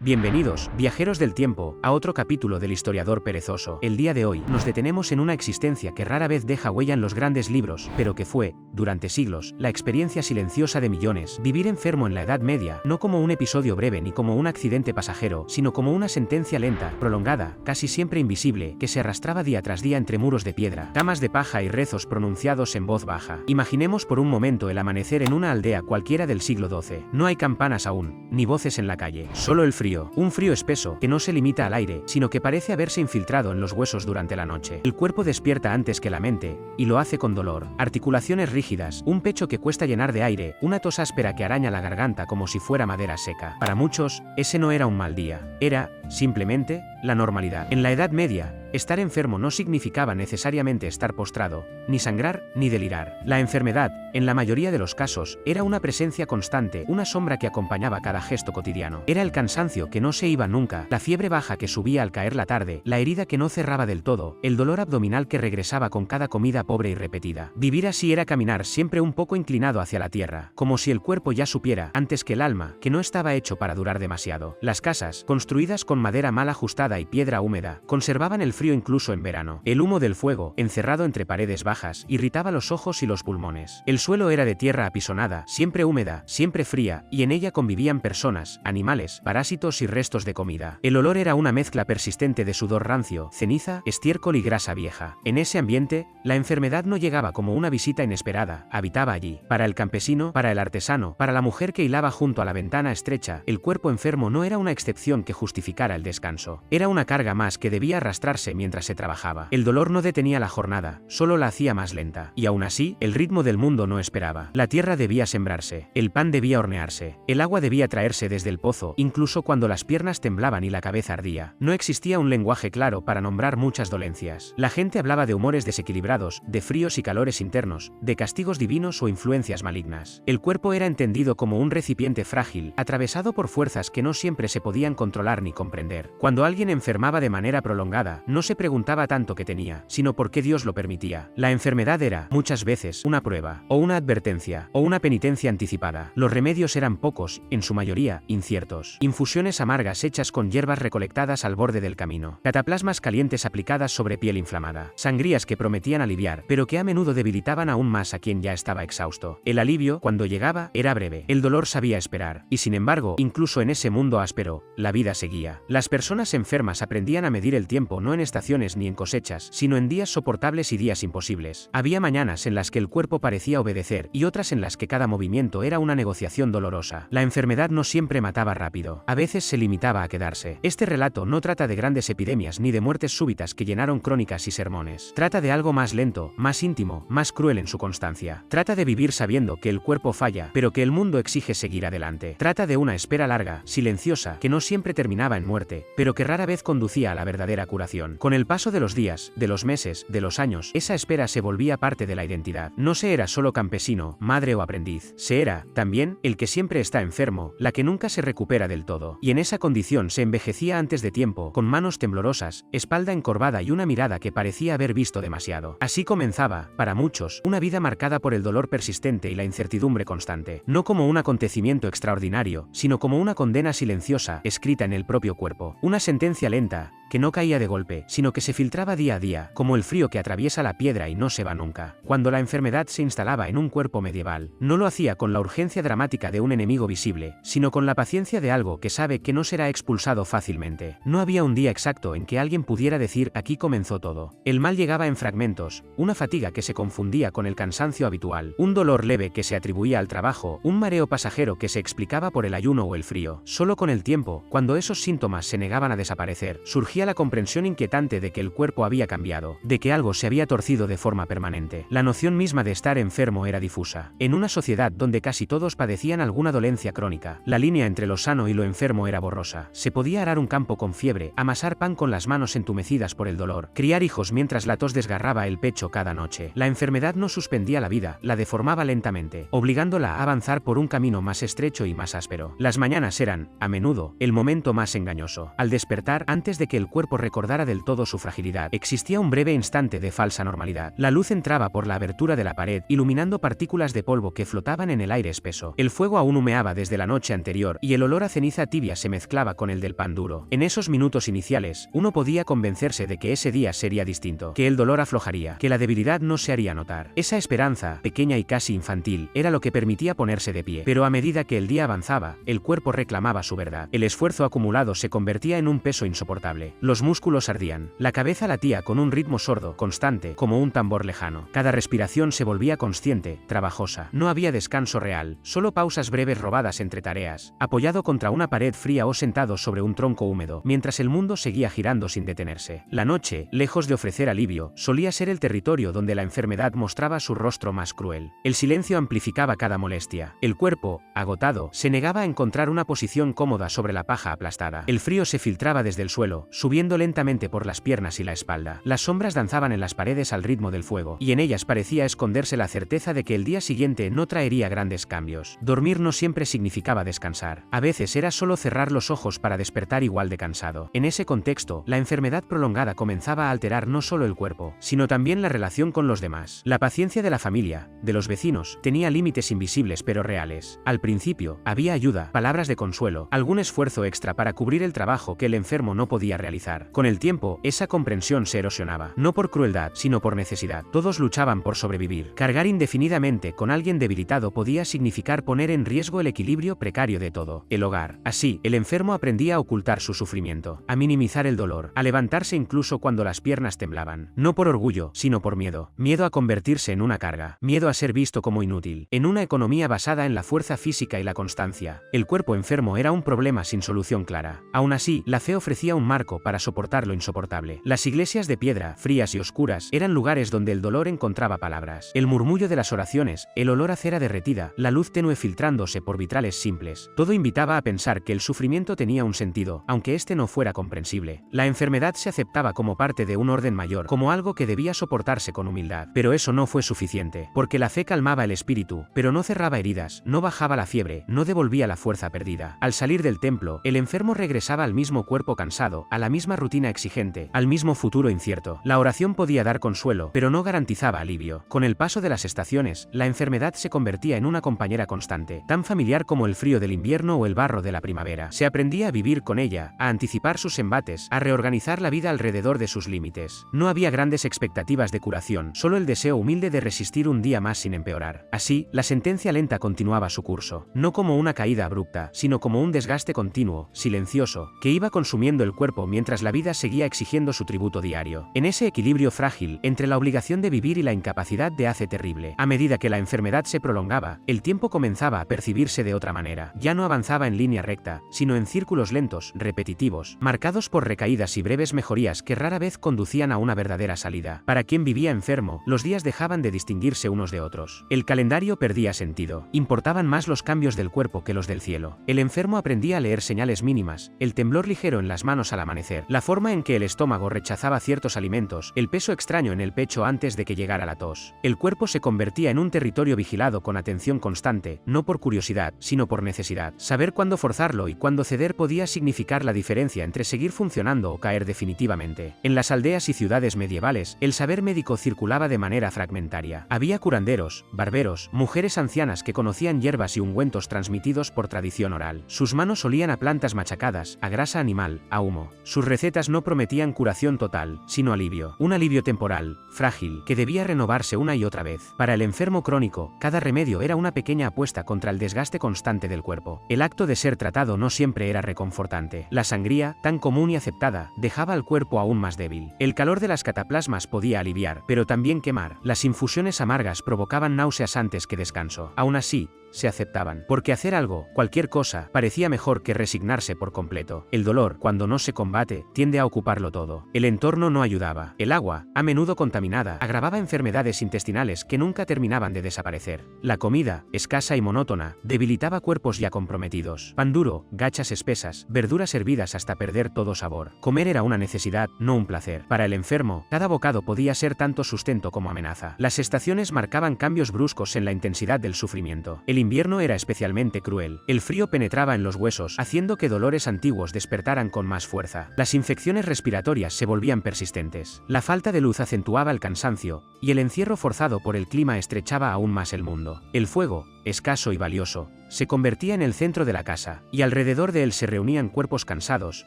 Bienvenidos, viajeros del tiempo, a otro capítulo del historiador perezoso. El día de hoy, nos detenemos en una existencia que rara vez deja huella en los grandes libros, pero que fue, durante siglos, la experiencia silenciosa de millones. Vivir enfermo en la Edad Media, no como un episodio breve ni como un accidente pasajero, sino como una sentencia lenta, prolongada, casi siempre invisible, que se arrastraba día tras día entre muros de piedra, camas de paja y rezos pronunciados en voz baja. Imaginemos por un momento el amanecer en una aldea cualquiera del siglo XII. No hay campanas aún, ni voces en la calle, solo el frío. Un frío espeso, que no se limita al aire, sino que parece haberse infiltrado en los huesos durante la noche. El cuerpo despierta antes que la mente, y lo hace con dolor. Articulaciones rígidas, un pecho que cuesta llenar de aire, una tos áspera que araña la garganta como si fuera madera seca. Para muchos, ese no era un mal día. Era, simplemente, la normalidad. En la Edad Media, estar enfermo no significaba necesariamente estar postrado, ni sangrar, ni delirar. La enfermedad, en la mayoría de los casos, era una presencia constante, una sombra que acompañaba cada gesto cotidiano. Era el cansancio que no se iba nunca, la fiebre baja que subía al caer la tarde, la herida que no cerraba del todo, el dolor abdominal que regresaba con cada comida pobre y repetida. Vivir así era caminar siempre un poco inclinado hacia la tierra, como si el cuerpo ya supiera, antes que el alma, que no estaba hecho para durar demasiado. Las casas, construidas con madera mal ajustada y piedra húmeda, conservaban el frío incluso en verano. El humo del fuego, encerrado entre paredes bajas, irritaba los ojos y los pulmones. El suelo era de tierra apisonada, siempre húmeda, siempre fría, y en ella convivían personas, animales, parásitos y restos de comida. El olor era una mezcla persistente de sudor rancio, ceniza, estiércol y grasa vieja. En ese ambiente, la enfermedad no llegaba como una visita inesperada, habitaba allí. Para el campesino, para el artesano, para la mujer que hilaba junto a la ventana estrecha, el cuerpo enfermo no era una excepción que justificara el descanso. Era una carga más que debía arrastrarse mientras se trabajaba. El dolor no detenía la jornada, solo la hacía más lenta. Y aún así, el ritmo del mundo no esperaba. La tierra debía sembrarse, el pan debía hornearse, el agua debía traerse desde el pozo, incluso cuando las piernas temblaban y la cabeza ardía. No existía un lenguaje claro para nombrar muchas dolencias. La gente hablaba de humores desequilibrados, de fríos y calores internos, de castigos divinos o influencias malignas. El cuerpo era entendido como un recipiente frágil, atravesado por fuerzas que no siempre se podían controlar ni comprender. Cuando alguien enfermaba de manera prolongada, no se preguntaba tanto qué tenía, sino por qué Dios lo permitía. La enfermedad era, muchas veces, una prueba, o una advertencia, o una penitencia anticipada. Los remedios eran pocos, en su mayoría, inciertos. Infusiones amargas hechas con hierbas recolectadas al borde del camino. Cataplasmas calientes aplicadas sobre piel inflamada. Sangrías que prometían aliviar, pero que a menudo debilitaban aún más a quien ya estaba exhausto. El alivio, cuando llegaba, era breve. El dolor sabía esperar. Y sin embargo, incluso en ese mundo áspero, la vida seguía. Las personas enfermas aprendían a medir el tiempo no en estaciones ni en cosechas, sino en días soportables y días imposibles. Había mañanas en las que el cuerpo parecía obedecer, y otras en las que cada movimiento era una negociación dolorosa. La enfermedad no siempre mataba rápido. A veces se limitaba a quedarse. Este relato no trata de grandes epidemias ni de muertes súbitas que llenaron crónicas y sermones. Trata de algo más lento, más íntimo, más cruel en su constancia. Trata de vivir sabiendo que el cuerpo falla, pero que el mundo exige seguir adelante. Trata de una espera larga, silenciosa, que no siempre terminaba en muerte, pero que rara vez conducía a la verdadera curación. Con el paso de los días, de los meses, de los años, esa espera se volvía parte de la identidad. No se era solo campesino, madre o aprendiz. Se era, también, el que siempre está enfermo, la que nunca se recupera del todo. Y en esa condición se envejecía antes de tiempo, con manos temblorosas, espalda encorvada y una mirada que parecía haber visto demasiado. Así comenzaba, para muchos, una vida marcada por el dolor persistente y la incertidumbre constante. No como un acontecimiento extraordinario, sino como una condena silenciosa, escrita en el propio cuerpo. Una sentencia lenta, que no caía de golpe, sino que se filtraba día a día, como el frío que atraviesa la piedra y no se va nunca. Cuando la enfermedad se instalaba en un cuerpo medieval, no lo hacía con la urgencia dramática de un enemigo visible, sino con la paciencia de algo que sabe que no será expulsado fácilmente. No había un día exacto en que alguien pudiera decir aquí comenzó todo. El mal llegaba en fragmentos, una fatiga que se confundía con el cansancio habitual, un dolor leve que se atribuía al trabajo, un mareo pasajero que se explicaba por el ayuno o el frío. Solo con el tiempo, cuando esos síntomas se negaban a desaparecer, surgía la comprensión inquietante de que el cuerpo había cambiado, de que algo se había torcido de forma permanente. La noción misma de estar enfermo era difusa. En una sociedad donde casi todos padecían alguna dolencia crónica, la línea entre lo sano y lo enfermo era borrosa. Se podía arar un campo con fiebre, amasar pan con las manos entumecidas por el dolor, criar hijos mientras la tos desgarraba el pecho cada noche. La enfermedad no suspendía la vida, la deformaba lentamente, obligándola a avanzar por un camino más estrecho y más áspero. Las mañanas eran, a menudo, el momento más engañoso. Al despertar, antes de que el el cuerpo recordara del todo su fragilidad. Existía un breve instante de falsa normalidad. La luz entraba por la abertura de la pared, iluminando partículas de polvo que flotaban en el aire espeso. El fuego aún humeaba desde la noche anterior, y el olor a ceniza tibia se mezclaba con el del pan duro. En esos minutos iniciales, uno podía convencerse de que ese día sería distinto, que el dolor aflojaría, que la debilidad no se haría notar. Esa esperanza, pequeña y casi infantil, era lo que permitía ponerse de pie. Pero a medida que el día avanzaba, el cuerpo reclamaba su verdad. El esfuerzo acumulado se convertía en un peso insoportable. Los músculos ardían. La cabeza latía con un ritmo sordo, constante, como un tambor lejano. Cada respiración se volvía consciente, trabajosa. No había descanso real, solo pausas breves robadas entre tareas, apoyado contra una pared fría o sentado sobre un tronco húmedo, mientras el mundo seguía girando sin detenerse. La noche, lejos de ofrecer alivio, solía ser el territorio donde la enfermedad mostraba su rostro más cruel. El silencio amplificaba cada molestia. El cuerpo, agotado, se negaba a encontrar una posición cómoda sobre la paja aplastada. El frío se filtraba desde el suelo, subiendo lentamente por las piernas y la espalda. Las sombras danzaban en las paredes al ritmo del fuego, y en ellas parecía esconderse la certeza de que el día siguiente no traería grandes cambios. Dormir no siempre significaba descansar. A veces era solo cerrar los ojos para despertar igual de cansado. En ese contexto, la enfermedad prolongada comenzaba a alterar no solo el cuerpo, sino también la relación con los demás. La paciencia de la familia, de los vecinos, tenía límites invisibles pero reales. Al principio, había ayuda, palabras de consuelo, algún esfuerzo extra para cubrir el trabajo que el enfermo no podía realizar. Con el tiempo, esa comprensión se erosionaba, no por crueldad, sino por necesidad. Todos luchaban por sobrevivir. Cargar indefinidamente con alguien debilitado podía significar poner en riesgo el equilibrio precario de todo, el hogar. Así, el enfermo aprendía a ocultar su sufrimiento, a minimizar el dolor, a levantarse incluso cuando las piernas temblaban. No por orgullo, sino por miedo. Miedo a convertirse en una carga. Miedo a ser visto como inútil. En una economía basada en la fuerza física y la constancia, el cuerpo enfermo era un problema sin solución clara. Aún así, la fe ofrecía un marco para soportar lo insoportable. Las iglesias de piedra, frías y oscuras, eran lugares donde el dolor encontraba palabras. El murmullo de las oraciones, el olor a cera derretida, la luz tenue filtrándose por vitrales simples. Todo invitaba a pensar que el sufrimiento tenía un sentido, aunque este no fuera comprensible. La enfermedad se aceptaba como parte de un orden mayor, como algo que debía soportarse con humildad. Pero eso no fue suficiente, porque la fe calmaba el espíritu, pero no cerraba heridas, no bajaba la fiebre, no devolvía la fuerza perdida. Al salir del templo, el enfermo regresaba al mismo cuerpo cansado, a la misma rutina exigente, al mismo futuro incierto. La oración podía dar consuelo, pero no garantizaba alivio. Con el paso de las estaciones, la enfermedad se convertía en una compañera constante, tan familiar como el frío del invierno o el barro de la primavera. Se aprendía a vivir con ella, a anticipar sus embates, a reorganizar la vida alrededor de sus límites. No había grandes expectativas de curación, solo el deseo humilde de resistir un día más sin empeorar. Así, la sentencia lenta continuaba su curso, no como una caída abrupta, sino como un desgaste continuo, silencioso, que iba consumiendo el cuerpo mientras la vida seguía exigiendo su tributo diario. En ese equilibrio frágil, entre la obligación de vivir y la incapacidad de hace terrible, a medida que la enfermedad se prolongaba, el tiempo comenzaba a percibirse de otra manera. Ya no avanzaba en línea recta, sino en círculos lentos, repetitivos, marcados por recaídas y breves mejorías que rara vez conducían a una verdadera salida. Para quien vivía enfermo, los días dejaban de distinguirse unos de otros. El calendario perdía sentido. Importaban más los cambios del cuerpo que los del cielo. El enfermo aprendía a leer señales mínimas, el temblor ligero en las manos al amanecer, la forma en que el estómago rechazaba ciertos alimentos, el peso extraño en el pecho antes de que llegara la tos. El cuerpo se convertía en un territorio vigilado con atención constante, no por curiosidad, sino por necesidad. Saber cuándo forzarlo y cuándo ceder podía significar la diferencia entre seguir funcionando o caer definitivamente. En las aldeas y ciudades medievales, el saber médico circulaba de manera fragmentaria. Había curanderos, barberos, mujeres ancianas que conocían hierbas y ungüentos transmitidos por tradición oral. Sus manos olían a plantas machacadas, a grasa animal, a humo. Sus recetas no prometían curación total, sino alivio. Un alivio temporal, frágil, que debía renovarse una y otra vez. Para el enfermo crónico, cada remedio era una pequeña apuesta contra el desgaste constante del cuerpo. El acto de ser tratado no siempre era reconfortante. La sangría, tan común y aceptada, dejaba al cuerpo aún más débil. El calor de las cataplasmas podía aliviar, pero también quemar. Las infusiones amargas provocaban náuseas antes que descanso. Aún así, se aceptaban, porque hacer algo, cualquier cosa, parecía mejor que resignarse por completo. El dolor, cuando no se combate, tiende a ocuparlo todo. El entorno no ayudaba. El agua, a menudo contaminada, agravaba enfermedades intestinales que nunca terminaban de desaparecer. La comida, escasa y monótona, debilitaba cuerpos ya comprometidos. Pan duro, gachas espesas, verduras hervidas hasta perder todo sabor. Comer era una necesidad, no un placer. Para el enfermo, cada bocado podía ser tanto sustento como amenaza. Las estaciones marcaban cambios bruscos en la intensidad del sufrimiento. El invierno era especialmente cruel. El frío penetraba en los huesos, haciendo que dolores antiguos despertaran con más fuerza. Las infecciones respiratorias se volvían persistentes. La falta de luz acentuaba el cansancio, y el encierro forzado por el clima estrechaba aún más el mundo. El fuego, escaso y valioso, se convertía en el centro de la casa, y alrededor de él se reunían cuerpos cansados,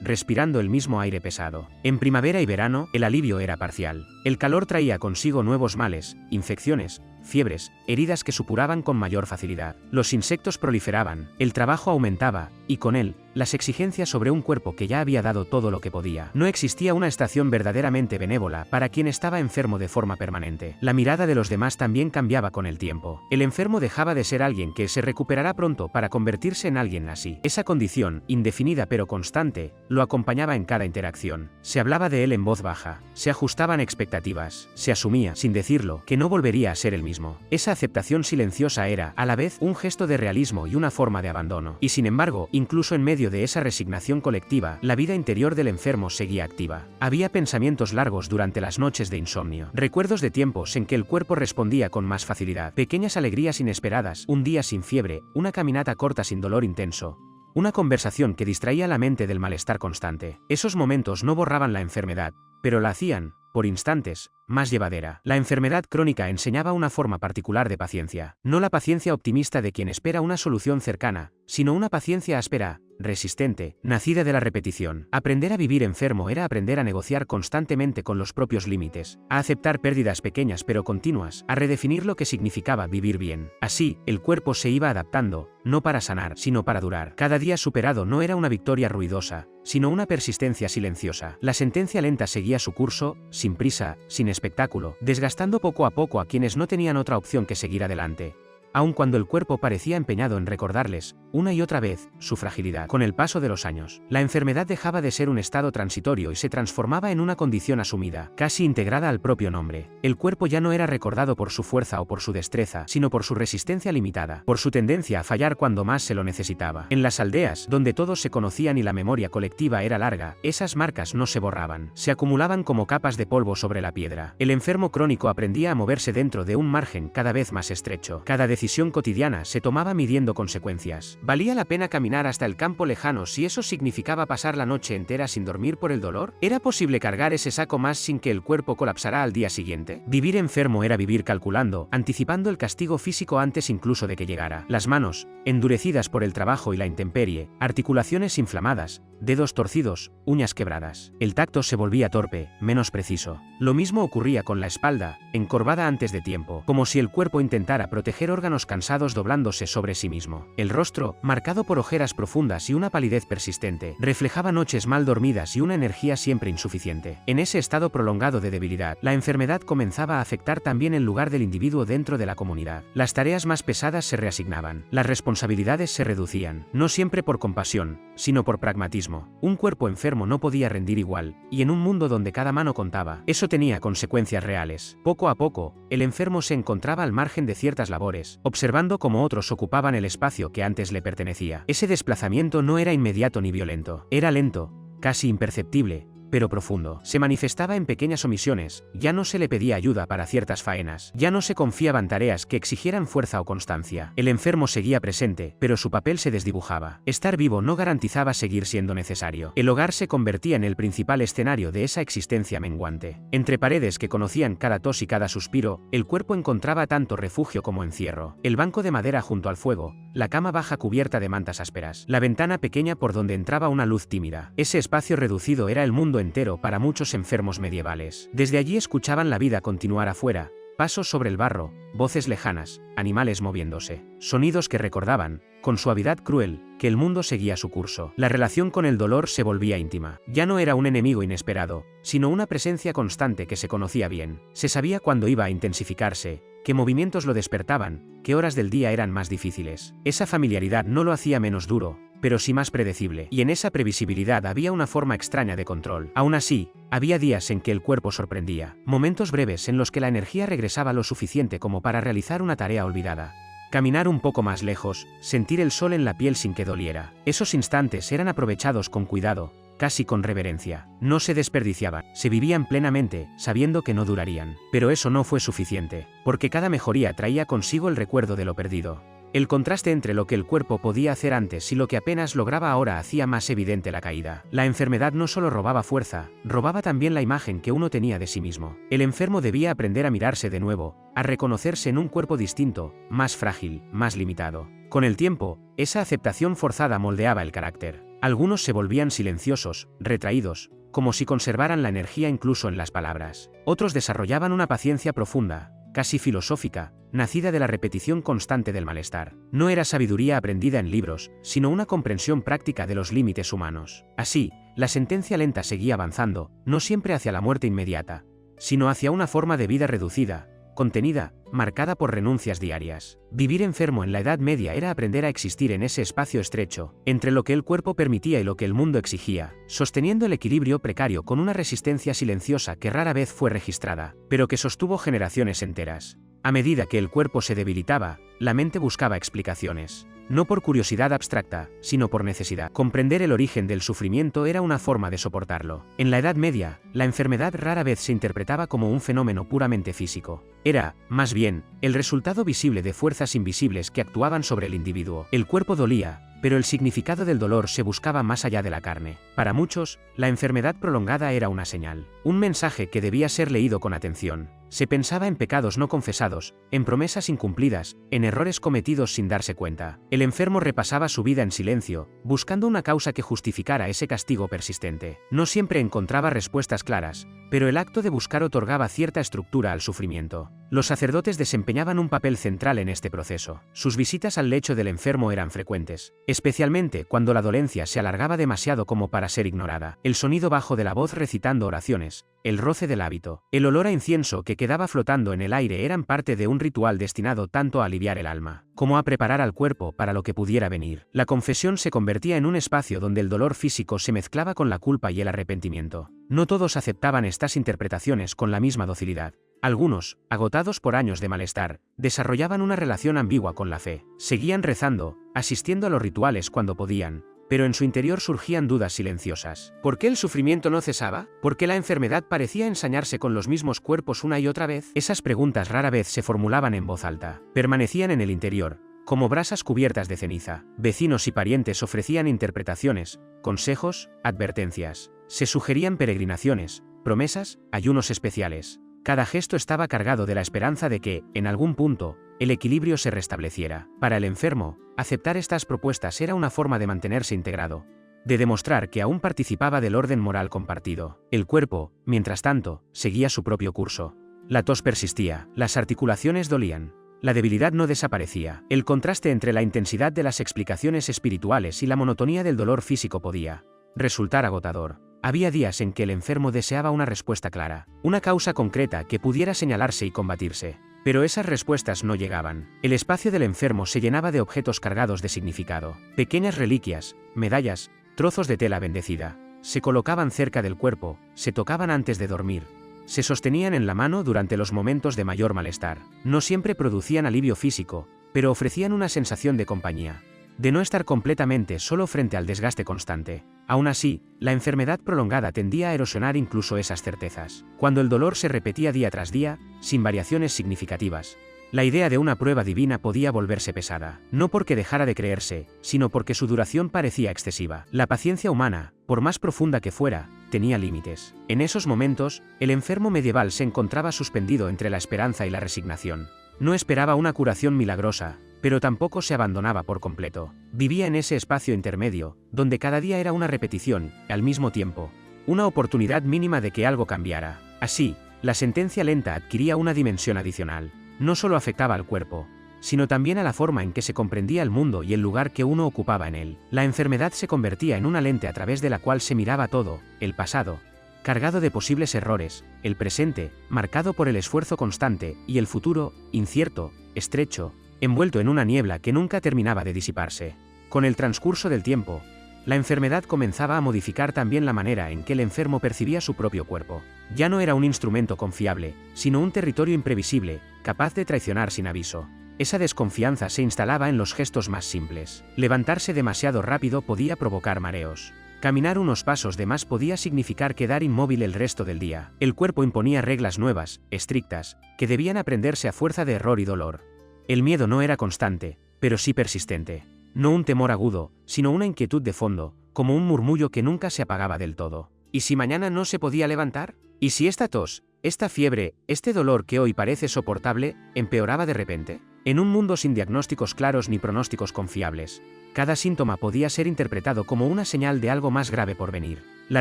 respirando el mismo aire pesado. En primavera y verano, el alivio era parcial. El calor traía consigo nuevos males, infecciones, fiebres, heridas que supuraban con mayor facilidad. Los insectos proliferaban, el trabajo aumentaba, y con él, las exigencias sobre un cuerpo que ya había dado todo lo que podía. No existía una estación verdaderamente benévola para quien estaba enfermo de forma permanente. La mirada de los demás también cambiaba con el tiempo. El enfermo dejaba de ser alguien que se recuperará pronto para convertirse en alguien así. Esa condición, indefinida pero constante, lo acompañaba en cada interacción. Se hablaba de él en voz baja, se ajustaban expectativas, se asumía, sin decirlo, que no volvería a ser el mismo. Esa aceptación silenciosa era, a la vez, un gesto de realismo y una forma de abandono. Y sin embargo, incluso en medio de esa resignación colectiva, la vida interior del enfermo seguía activa. Había pensamientos largos durante las noches de insomnio, recuerdos de tiempos en que el cuerpo respondía con más facilidad, pequeñas alegrías inesperadas, un día sin fiebre, una caminata corta sin dolor intenso, una conversación que distraía la mente del malestar constante. Esos momentos no borraban la enfermedad, pero la hacían, por instantes, más llevadera. La enfermedad crónica enseñaba una forma particular de paciencia, no la paciencia optimista de quien espera una solución cercana, sino una paciencia áspera, resistente, nacida de la repetición. Aprender a vivir enfermo era aprender a negociar constantemente con los propios límites, a aceptar pérdidas pequeñas pero continuas, a redefinir lo que significaba vivir bien. Así, el cuerpo se iba adaptando, no para sanar, sino para durar. Cada día superado no era una victoria ruidosa, sino una persistencia silenciosa. La sentencia lenta seguía su curso, sin prisa, sin espectáculo, desgastando poco a poco a quienes no tenían otra opción que seguir adelante, aun cuando el cuerpo parecía empeñado en recordarles, una y otra vez, su fragilidad. Con el paso de los años, la enfermedad dejaba de ser un estado transitorio y se transformaba en una condición asumida, casi integrada al propio nombre. El cuerpo ya no era recordado por su fuerza o por su destreza, sino por su resistencia limitada, por su tendencia a fallar cuando más se lo necesitaba. En las aldeas, donde todos se conocían y la memoria colectiva era larga, esas marcas no se borraban, se acumulaban como capas de polvo sobre la piedra. El enfermo crónico aprendía a moverse dentro de un margen cada vez más estrecho. Cada decisión cotidiana se tomaba midiendo consecuencias. ¿Valía la pena caminar hasta el campo lejano si eso significaba pasar la noche entera sin dormir por el dolor? ¿Era posible cargar ese saco más sin que el cuerpo colapsara al día siguiente? Vivir enfermo era vivir calculando, anticipando el castigo físico antes incluso de que llegara. Las manos, endurecidas por el trabajo y la intemperie, articulaciones inflamadas, dedos torcidos, uñas quebradas. El tacto se volvía torpe, menos preciso. Lo mismo ocurría con la espalda, encorvada antes de tiempo, como si el cuerpo intentara proteger órganos cansados doblándose sobre sí mismo. El rostro, marcado por ojeras profundas y una palidez persistente, reflejaba noches mal dormidas y una energía siempre insuficiente. En ese estado prolongado de debilidad, la enfermedad comenzaba a afectar también el lugar del individuo dentro de la comunidad. Las tareas más pesadas se reasignaban, las responsabilidades se reducían, no siempre por compasión, sino por pragmatismo. Un cuerpo enfermo no podía rendir igual, y en un mundo donde cada mano contaba, eso tenía consecuencias reales. Poco a poco, el enfermo se encontraba al margen de ciertas labores, observando cómo otros ocupaban el espacio que antes le pertenecía. Ese desplazamiento no era inmediato ni violento, era lento, casi imperceptible, pero profundo. Se manifestaba en pequeñas omisiones, ya no se le pedía ayuda para ciertas faenas, ya no se confiaban tareas que exigieran fuerza o constancia. El enfermo seguía presente, pero su papel se desdibujaba. Estar vivo no garantizaba seguir siendo necesario. El hogar se convertía en el principal escenario de esa existencia menguante. Entre paredes que conocían cada tos y cada suspiro, el cuerpo encontraba tanto refugio como encierro. El banco de madera junto al fuego, la cama baja cubierta de mantas ásperas, la ventana pequeña por donde entraba una luz tímida. Ese espacio reducido era el mundo entero para muchos enfermos medievales. Desde allí escuchaban la vida continuar afuera, pasos sobre el barro, voces lejanas, animales moviéndose, sonidos que recordaban, con suavidad cruel, que el mundo seguía su curso. La relación con el dolor se volvía íntima. Ya no era un enemigo inesperado, sino una presencia constante que se conocía bien. Se sabía cuándo iba a intensificarse, qué movimientos lo despertaban, qué horas del día eran más difíciles. Esa familiaridad no lo hacía menos duro, pero sí más predecible, y en esa previsibilidad había una forma extraña de control. Aún así, había días en que el cuerpo sorprendía, momentos breves en los que la energía regresaba lo suficiente como para realizar una tarea olvidada. Caminar un poco más lejos, sentir el sol en la piel sin que doliera. Esos instantes eran aprovechados con cuidado, casi con reverencia. No se desperdiciaban, se vivían plenamente, sabiendo que no durarían. Pero eso no fue suficiente, porque cada mejoría traía consigo el recuerdo de lo perdido. El contraste entre lo que el cuerpo podía hacer antes y lo que apenas lograba ahora hacía más evidente la caída. La enfermedad no solo robaba fuerza, robaba también la imagen que uno tenía de sí mismo. El enfermo debía aprender a mirarse de nuevo, a reconocerse en un cuerpo distinto, más frágil, más limitado. Con el tiempo, esa aceptación forzada moldeaba el carácter. Algunos se volvían silenciosos, retraídos, como si conservaran la energía incluso en las palabras. Otros desarrollaban una paciencia profunda, casi filosófica, nacida de la repetición constante del malestar. No era sabiduría aprendida en libros, sino una comprensión práctica de los límites humanos. Así, la sentencia lenta seguía avanzando, no siempre hacia la muerte inmediata, sino hacia una forma de vida reducida, contenida, marcada por renuncias diarias. Vivir enfermo en la Edad Media era aprender a existir en ese espacio estrecho, entre lo que el cuerpo permitía y lo que el mundo exigía, sosteniendo el equilibrio precario con una resistencia silenciosa que rara vez fue registrada, pero que sostuvo generaciones enteras. A medida que el cuerpo se debilitaba, la mente buscaba explicaciones. No por curiosidad abstracta, sino por necesidad. Comprender el origen del sufrimiento era una forma de soportarlo. En la Edad Media, la enfermedad rara vez se interpretaba como un fenómeno puramente físico. Era, más bien, el resultado visible de fuerzas invisibles que actuaban sobre el individuo. El cuerpo dolía, pero el significado del dolor se buscaba más allá de la carne. Para muchos, la enfermedad prolongada era una señal, un mensaje que debía ser leído con atención. Se pensaba en pecados no confesados, en promesas incumplidas, en errores cometidos sin darse cuenta. El enfermo repasaba su vida en silencio, buscando una causa que justificara ese castigo persistente. No siempre encontraba respuestas claras, pero el acto de buscar otorgaba cierta estructura al sufrimiento. Los sacerdotes desempeñaban un papel central en este proceso. Sus visitas al lecho del enfermo eran frecuentes, especialmente cuando la dolencia se alargaba demasiado como para ser ignorada. El sonido bajo de la voz recitando oraciones, el roce del hábito, el olor a incienso que quedaba flotando en el aire eran parte de un ritual destinado tanto a aliviar el alma, como a preparar al cuerpo para lo que pudiera venir. La confesión se convertía en un espacio donde el dolor físico se mezclaba con la culpa y el arrepentimiento. No todos aceptaban estas interpretaciones con la misma docilidad. Algunos, agotados por años de malestar, desarrollaban una relación ambigua con la fe. Seguían rezando, asistiendo a los rituales cuando podían, pero en su interior surgían dudas silenciosas. ¿Por qué el sufrimiento no cesaba? ¿Por qué la enfermedad parecía ensañarse con los mismos cuerpos una y otra vez? Esas preguntas rara vez se formulaban en voz alta. Permanecían en el interior, como brasas cubiertas de ceniza. Vecinos y parientes ofrecían interpretaciones, consejos, advertencias. Se sugerían peregrinaciones, promesas, ayunos especiales. Cada gesto estaba cargado de la esperanza de que, en algún punto, el equilibrio se restableciera. Para el enfermo, aceptar estas propuestas era una forma de mantenerse integrado, de demostrar que aún participaba del orden moral compartido. El cuerpo, mientras tanto, seguía su propio curso. La tos persistía, las articulaciones dolían, la debilidad no desaparecía. El contraste entre la intensidad de las explicaciones espirituales y la monotonía del dolor físico podía resultar agotador. Había días en que el enfermo deseaba una respuesta clara, una causa concreta que pudiera señalarse y combatirse. Pero esas respuestas no llegaban. El espacio del enfermo se llenaba de objetos cargados de significado. Pequeñas reliquias, medallas, trozos de tela bendecida. Se colocaban cerca del cuerpo, se tocaban antes de dormir. Se sostenían en la mano durante los momentos de mayor malestar. No siempre producían alivio físico, pero ofrecían una sensación de compañía, de no estar completamente solo frente al desgaste constante. Aún así, la enfermedad prolongada tendía a erosionar incluso esas certezas. Cuando el dolor se repetía día tras día, sin variaciones significativas, la idea de una prueba divina podía volverse pesada. No porque dejara de creerse, sino porque su duración parecía excesiva. La paciencia humana, por más profunda que fuera, tenía límites. En esos momentos, el enfermo medieval se encontraba suspendido entre la esperanza y la resignación. No esperaba una curación milagrosa, pero tampoco se abandonaba por completo. Vivía en ese espacio intermedio, donde cada día era una repetición, al mismo tiempo, una oportunidad mínima de que algo cambiara. Así, la sentencia lenta adquiría una dimensión adicional. No solo afectaba al cuerpo, sino también a la forma en que se comprendía el mundo y el lugar que uno ocupaba en él. La enfermedad se convertía en una lente a través de la cual se miraba todo, el pasado, cargado de posibles errores, el presente, marcado por el esfuerzo constante, y el futuro, incierto, estrecho, envuelto en una niebla que nunca terminaba de disiparse. Con el transcurso del tiempo, la enfermedad comenzaba a modificar también la manera en que el enfermo percibía su propio cuerpo. Ya no era un instrumento confiable, sino un territorio imprevisible, capaz de traicionar sin aviso. Esa desconfianza se instalaba en los gestos más simples. Levantarse demasiado rápido podía provocar mareos. Caminar unos pasos de más podía significar quedar inmóvil el resto del día. El cuerpo imponía reglas nuevas, estrictas, que debían aprenderse a fuerza de error y dolor. El miedo no era constante, pero sí persistente. No un temor agudo, sino una inquietud de fondo, como un murmullo que nunca se apagaba del todo. ¿Y si mañana no se podía levantar? ¿Y si esta tos, esta fiebre, este dolor que hoy parece soportable, empeoraba de repente? En un mundo sin diagnósticos claros ni pronósticos confiables, cada síntoma podía ser interpretado como una señal de algo más grave por venir. La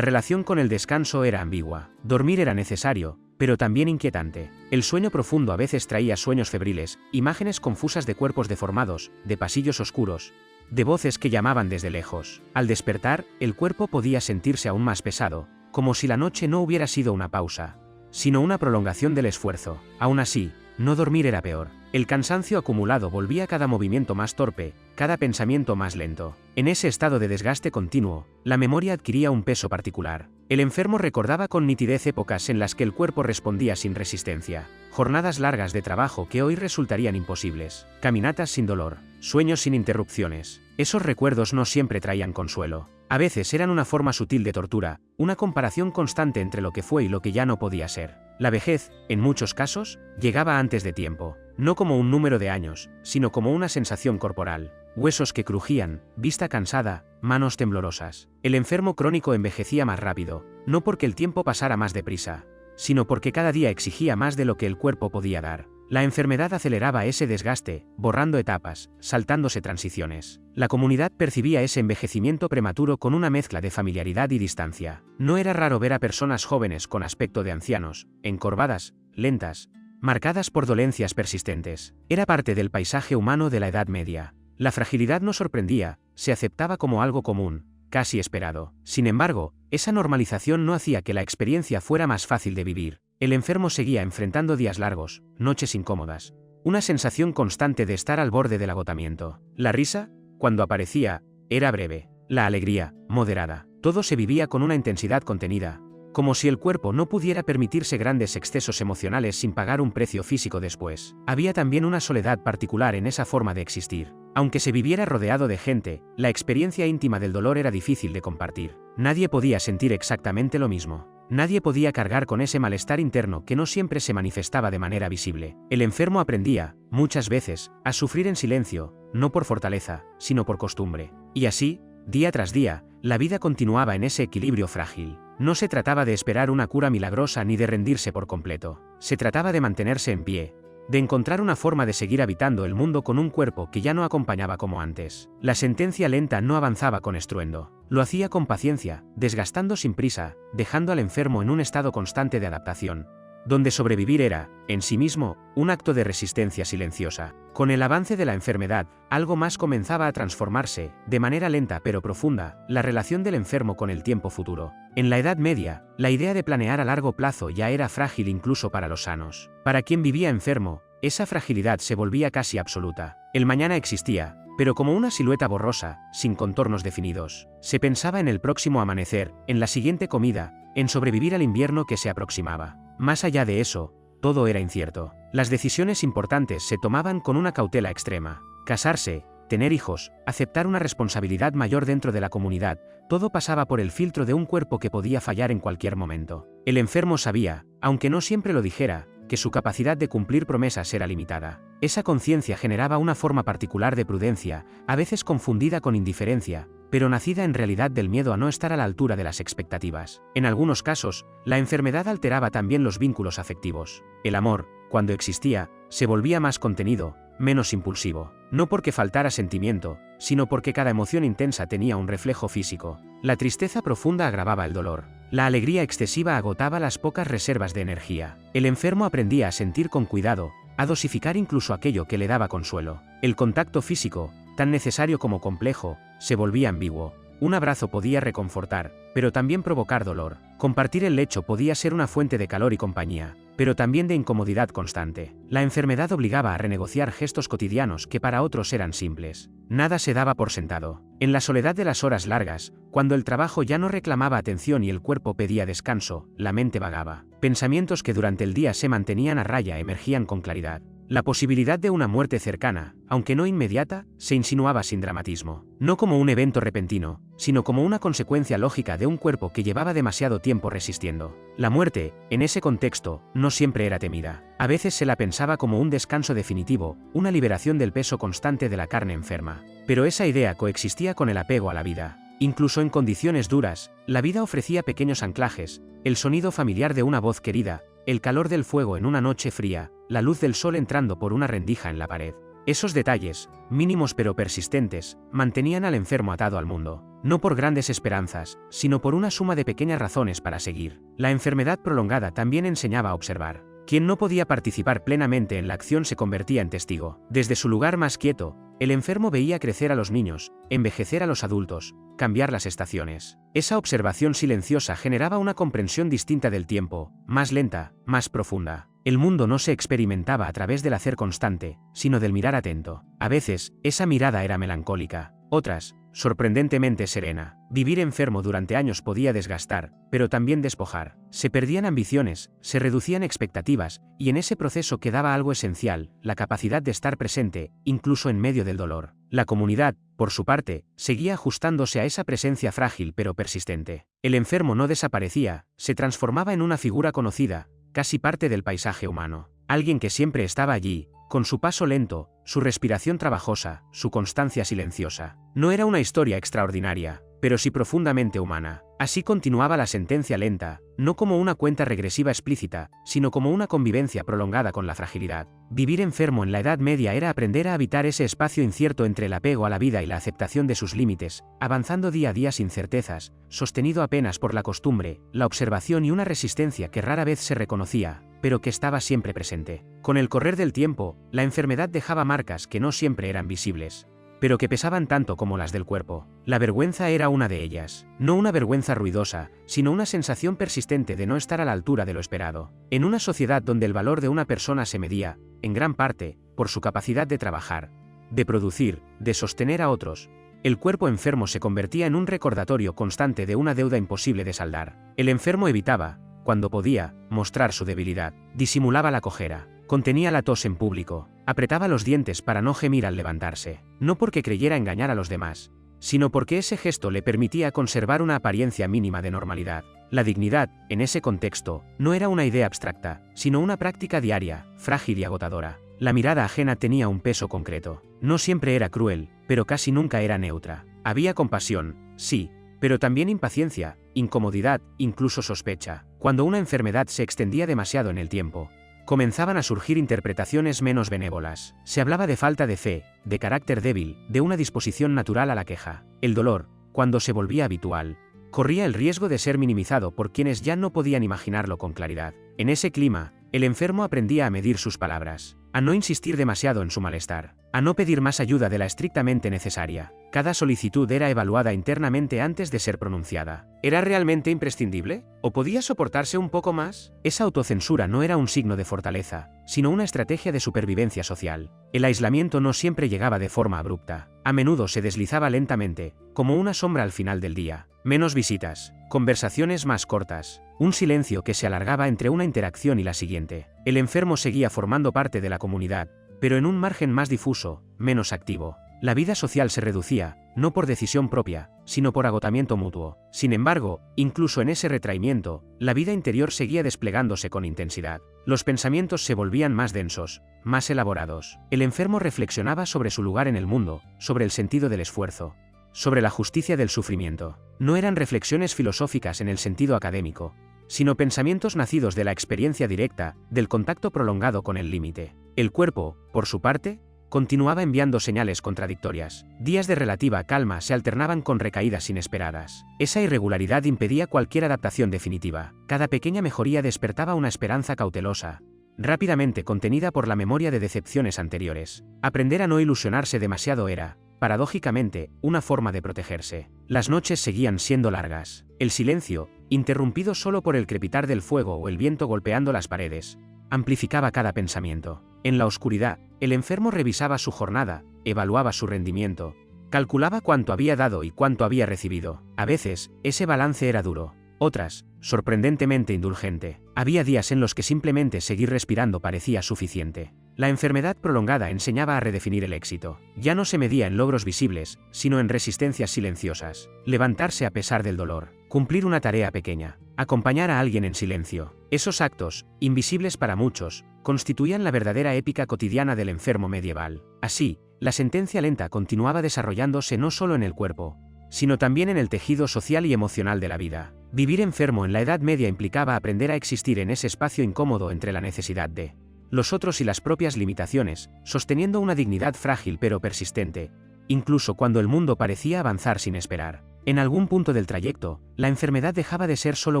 relación con el descanso era ambigua. Dormir era necesario, pero también inquietante. El sueño profundo a veces traía sueños febriles, imágenes confusas de cuerpos deformados, de pasillos oscuros, de voces que llamaban desde lejos. Al despertar, el cuerpo podía sentirse aún más pesado, como si la noche no hubiera sido una pausa, sino una prolongación del esfuerzo. Aún así, no dormir era peor. El cansancio acumulado volvía cada movimiento más torpe, cada pensamiento más lento. En ese estado de desgaste continuo, la memoria adquiría un peso particular. El enfermo recordaba con nitidez épocas en las que el cuerpo respondía sin resistencia, jornadas largas de trabajo que hoy resultarían imposibles, caminatas sin dolor, sueños sin interrupciones. Esos recuerdos no siempre traían consuelo. A veces eran una forma sutil de tortura, una comparación constante entre lo que fue y lo que ya no podía ser. La vejez, en muchos casos, llegaba antes de tiempo, no como un número de años, sino como una sensación corporal. Huesos que crujían, vista cansada, manos temblorosas. El enfermo crónico envejecía más rápido, no porque el tiempo pasara más deprisa, sino porque cada día exigía más de lo que el cuerpo podía dar. La enfermedad aceleraba ese desgaste, borrando etapas, saltándose transiciones. La comunidad percibía ese envejecimiento prematuro con una mezcla de familiaridad y distancia. No era raro ver a personas jóvenes con aspecto de ancianos, encorvadas, lentas, marcadas por dolencias persistentes. Era parte del paisaje humano de la Edad Media. La fragilidad no sorprendía, se aceptaba como algo común, casi esperado. Sin embargo, esa normalización no hacía que la experiencia fuera más fácil de vivir. El enfermo seguía enfrentando días largos, noches incómodas, una sensación constante de estar al borde del agotamiento. La risa, cuando aparecía, era breve. La alegría, moderada. Todo se vivía con una intensidad contenida, como si el cuerpo no pudiera permitirse grandes excesos emocionales sin pagar un precio físico después. Había también una soledad particular en esa forma de existir. Aunque se viviera rodeado de gente, la experiencia íntima del dolor era difícil de compartir. Nadie podía sentir exactamente lo mismo. Nadie podía cargar con ese malestar interno que no siempre se manifestaba de manera visible. El enfermo aprendía, muchas veces, a sufrir en silencio, no por fortaleza, sino por costumbre. Y así, día tras día, la vida continuaba en ese equilibrio frágil. No se trataba de esperar una cura milagrosa ni de rendirse por completo. Se trataba de mantenerse en pie, de encontrar una forma de seguir habitando el mundo con un cuerpo que ya no acompañaba como antes. La sentencia lenta no avanzaba con estruendo. Lo hacía con paciencia, desgastando sin prisa, dejando al enfermo en un estado constante de adaptación, donde sobrevivir era, en sí mismo, un acto de resistencia silenciosa. Con el avance de la enfermedad, algo más comenzaba a transformarse, de manera lenta pero profunda, la relación del enfermo con el tiempo futuro. En la Edad Media, la idea de planear a largo plazo ya era frágil incluso para los sanos. Para quien vivía enfermo, esa fragilidad se volvía casi absoluta. El mañana existía, pero como una silueta borrosa, sin contornos definidos. Se pensaba en el próximo amanecer, en la siguiente comida, en sobrevivir al invierno que se aproximaba. Más allá de eso, todo era incierto. Las decisiones importantes se tomaban con una cautela extrema. Casarse, tener hijos, aceptar una responsabilidad mayor dentro de la comunidad, todo pasaba por el filtro de un cuerpo que podía fallar en cualquier momento. El enfermo sabía, aunque no siempre lo dijera, que su capacidad de cumplir promesas era limitada. Esa conciencia generaba una forma particular de prudencia, a veces confundida con indiferencia, pero nacida en realidad del miedo a no estar a la altura de las expectativas. En algunos casos, la enfermedad alteraba también los vínculos afectivos. El amor, cuando existía, se volvía más contenido, menos impulsivo. No porque faltara sentimiento, sino porque cada emoción intensa tenía un reflejo físico. La tristeza profunda agravaba el dolor. La alegría excesiva agotaba las pocas reservas de energía. El enfermo aprendía a sentir con cuidado, a dosificar incluso aquello que le daba consuelo. El contacto físico, tan necesario como complejo, se volvía ambiguo. Un abrazo podía reconfortar, pero también provocar dolor. Compartir el lecho podía ser una fuente de calor y compañía, pero también de incomodidad constante. La enfermedad obligaba a renegociar gestos cotidianos que para otros eran simples. Nada se daba por sentado. En la soledad de las horas largas, cuando el trabajo ya no reclamaba atención y el cuerpo pedía descanso, la mente vagaba. Pensamientos que durante el día se mantenían a raya emergían con claridad. La posibilidad de una muerte cercana, aunque no inmediata, se insinuaba sin dramatismo. No como un evento repentino, sino como una consecuencia lógica de un cuerpo que llevaba demasiado tiempo resistiendo. La muerte, en ese contexto, no siempre era temida. A veces se la pensaba como un descanso definitivo, una liberación del peso constante de la carne enferma. Pero esa idea coexistía con el apego a la vida. Incluso en condiciones duras, la vida ofrecía pequeños anclajes, el sonido familiar de una voz querida, el calor del fuego en una noche fría, la luz del sol entrando por una rendija en la pared. Esos detalles, mínimos pero persistentes, mantenían al enfermo atado al mundo, no por grandes esperanzas, sino por una suma de pequeñas razones para seguir. La enfermedad prolongada también enseñaba a observar. Quien no podía participar plenamente en la acción se convertía en testigo. Desde su lugar más quieto, el enfermo veía crecer a los niños, envejecer a los adultos, cambiar las estaciones. Esa observación silenciosa generaba una comprensión distinta del tiempo, más lenta, más profunda. El mundo no se experimentaba a través del hacer constante, sino del mirar atento. A veces, esa mirada era melancólica, otras, sorprendentemente serena. Vivir enfermo durante años podía desgastar, pero también despojar. Se perdían ambiciones, se reducían expectativas, y en ese proceso quedaba algo esencial, la capacidad de estar presente, incluso en medio del dolor. La comunidad, por su parte, seguía ajustándose a esa presencia frágil pero persistente. El enfermo no desaparecía, se transformaba en una figura conocida, casi parte del paisaje humano. Alguien que siempre estaba allí, con su paso lento, su respiración trabajosa, su constancia silenciosa. No era una historia extraordinaria, pero sí profundamente humana. Así continuaba la sentencia lenta, no como una cuenta regresiva explícita, sino como una convivencia prolongada con la fragilidad. Vivir enfermo en la Edad Media era aprender a habitar ese espacio incierto entre el apego a la vida y la aceptación de sus límites, avanzando día a día sin certezas, sostenido apenas por la costumbre, la observación y una resistencia que rara vez se reconocía, pero que estaba siempre presente. Con el correr del tiempo, la enfermedad dejaba marcas que no siempre eran visibles, pero que pesaban tanto como las del cuerpo. La vergüenza era una de ellas. No una vergüenza ruidosa, sino una sensación persistente de no estar a la altura de lo esperado. En una sociedad donde el valor de una persona se medía, en gran parte, por su capacidad de trabajar, de producir, de sostener a otros, el cuerpo enfermo se convertía en un recordatorio constante de una deuda imposible de saldar. El enfermo evitaba, cuando podía, mostrar su debilidad, disimulaba la cojera, contenía la tos en público, apretaba los dientes para no gemir al levantarse, no porque creyera engañar a los demás, sino porque ese gesto le permitía conservar una apariencia mínima de normalidad. La dignidad, en ese contexto, no era una idea abstracta, sino una práctica diaria, frágil y agotadora. La mirada ajena tenía un peso concreto. No siempre era cruel, pero casi nunca era neutra. Había compasión, sí, pero también impaciencia, incomodidad, incluso sospecha. Cuando una enfermedad se extendía demasiado en el tiempo, comenzaban a surgir interpretaciones menos benévolas. Se hablaba de falta de fe, de carácter débil, de una disposición natural a la queja. El dolor, cuando se volvía habitual, corría el riesgo de ser minimizado por quienes ya no podían imaginarlo con claridad. En ese clima, el enfermo aprendía a medir sus palabras, a no insistir demasiado en su malestar, a no pedir más ayuda de la estrictamente necesaria. Cada solicitud era evaluada internamente antes de ser pronunciada. ¿Era realmente imprescindible? ¿O podía soportarse un poco más? Esa autocensura no era un signo de fortaleza, sino una estrategia de supervivencia social. El aislamiento no siempre llegaba de forma abrupta. A menudo se deslizaba lentamente, como una sombra al final del día. Menos visitas, conversaciones más cortas, un silencio que se alargaba entre una interacción y la siguiente. El enfermo seguía formando parte de la comunidad, pero en un margen más difuso, menos activo. La vida social se reducía, no por decisión propia, sino por agotamiento mutuo. Sin embargo, incluso en ese retraimiento, la vida interior seguía desplegándose con intensidad. Los pensamientos se volvían más densos, más elaborados. El enfermo reflexionaba sobre su lugar en el mundo, sobre el sentido del esfuerzo, sobre la justicia del sufrimiento. No eran reflexiones filosóficas en el sentido académico, sino pensamientos nacidos de la experiencia directa, del contacto prolongado con el límite. El cuerpo, por su parte, continuaba enviando señales contradictorias. Días de relativa calma se alternaban con recaídas inesperadas. Esa irregularidad impedía cualquier adaptación definitiva. Cada pequeña mejoría despertaba una esperanza cautelosa, rápidamente contenida por la memoria de decepciones anteriores. Aprender a no ilusionarse demasiado era, paradójicamente, una forma de protegerse. Las noches seguían siendo largas. El silencio, interrumpido solo por el crepitar del fuego o el viento golpeando las paredes, amplificaba cada pensamiento. En la oscuridad, el enfermo revisaba su jornada, evaluaba su rendimiento, calculaba cuánto había dado y cuánto había recibido. A veces, ese balance era duro. Otras, sorprendentemente indulgente. Había días en los que simplemente seguir respirando parecía suficiente. La enfermedad prolongada enseñaba a redefinir el éxito. Ya no se medía en logros visibles, sino en resistencias silenciosas. Levantarse a pesar del dolor, cumplir una tarea pequeña, acompañar a alguien en silencio. Esos actos, invisibles para muchos, constituían la verdadera épica cotidiana del enfermo medieval. Así, la sentencia lenta continuaba desarrollándose no solo en el cuerpo, sino también en el tejido social y emocional de la vida. Vivir enfermo en la Edad Media implicaba aprender a existir en ese espacio incómodo entre la necesidad de los otros y las propias limitaciones, sosteniendo una dignidad frágil pero persistente, incluso cuando el mundo parecía avanzar sin esperar. En algún punto del trayecto, la enfermedad dejaba de ser solo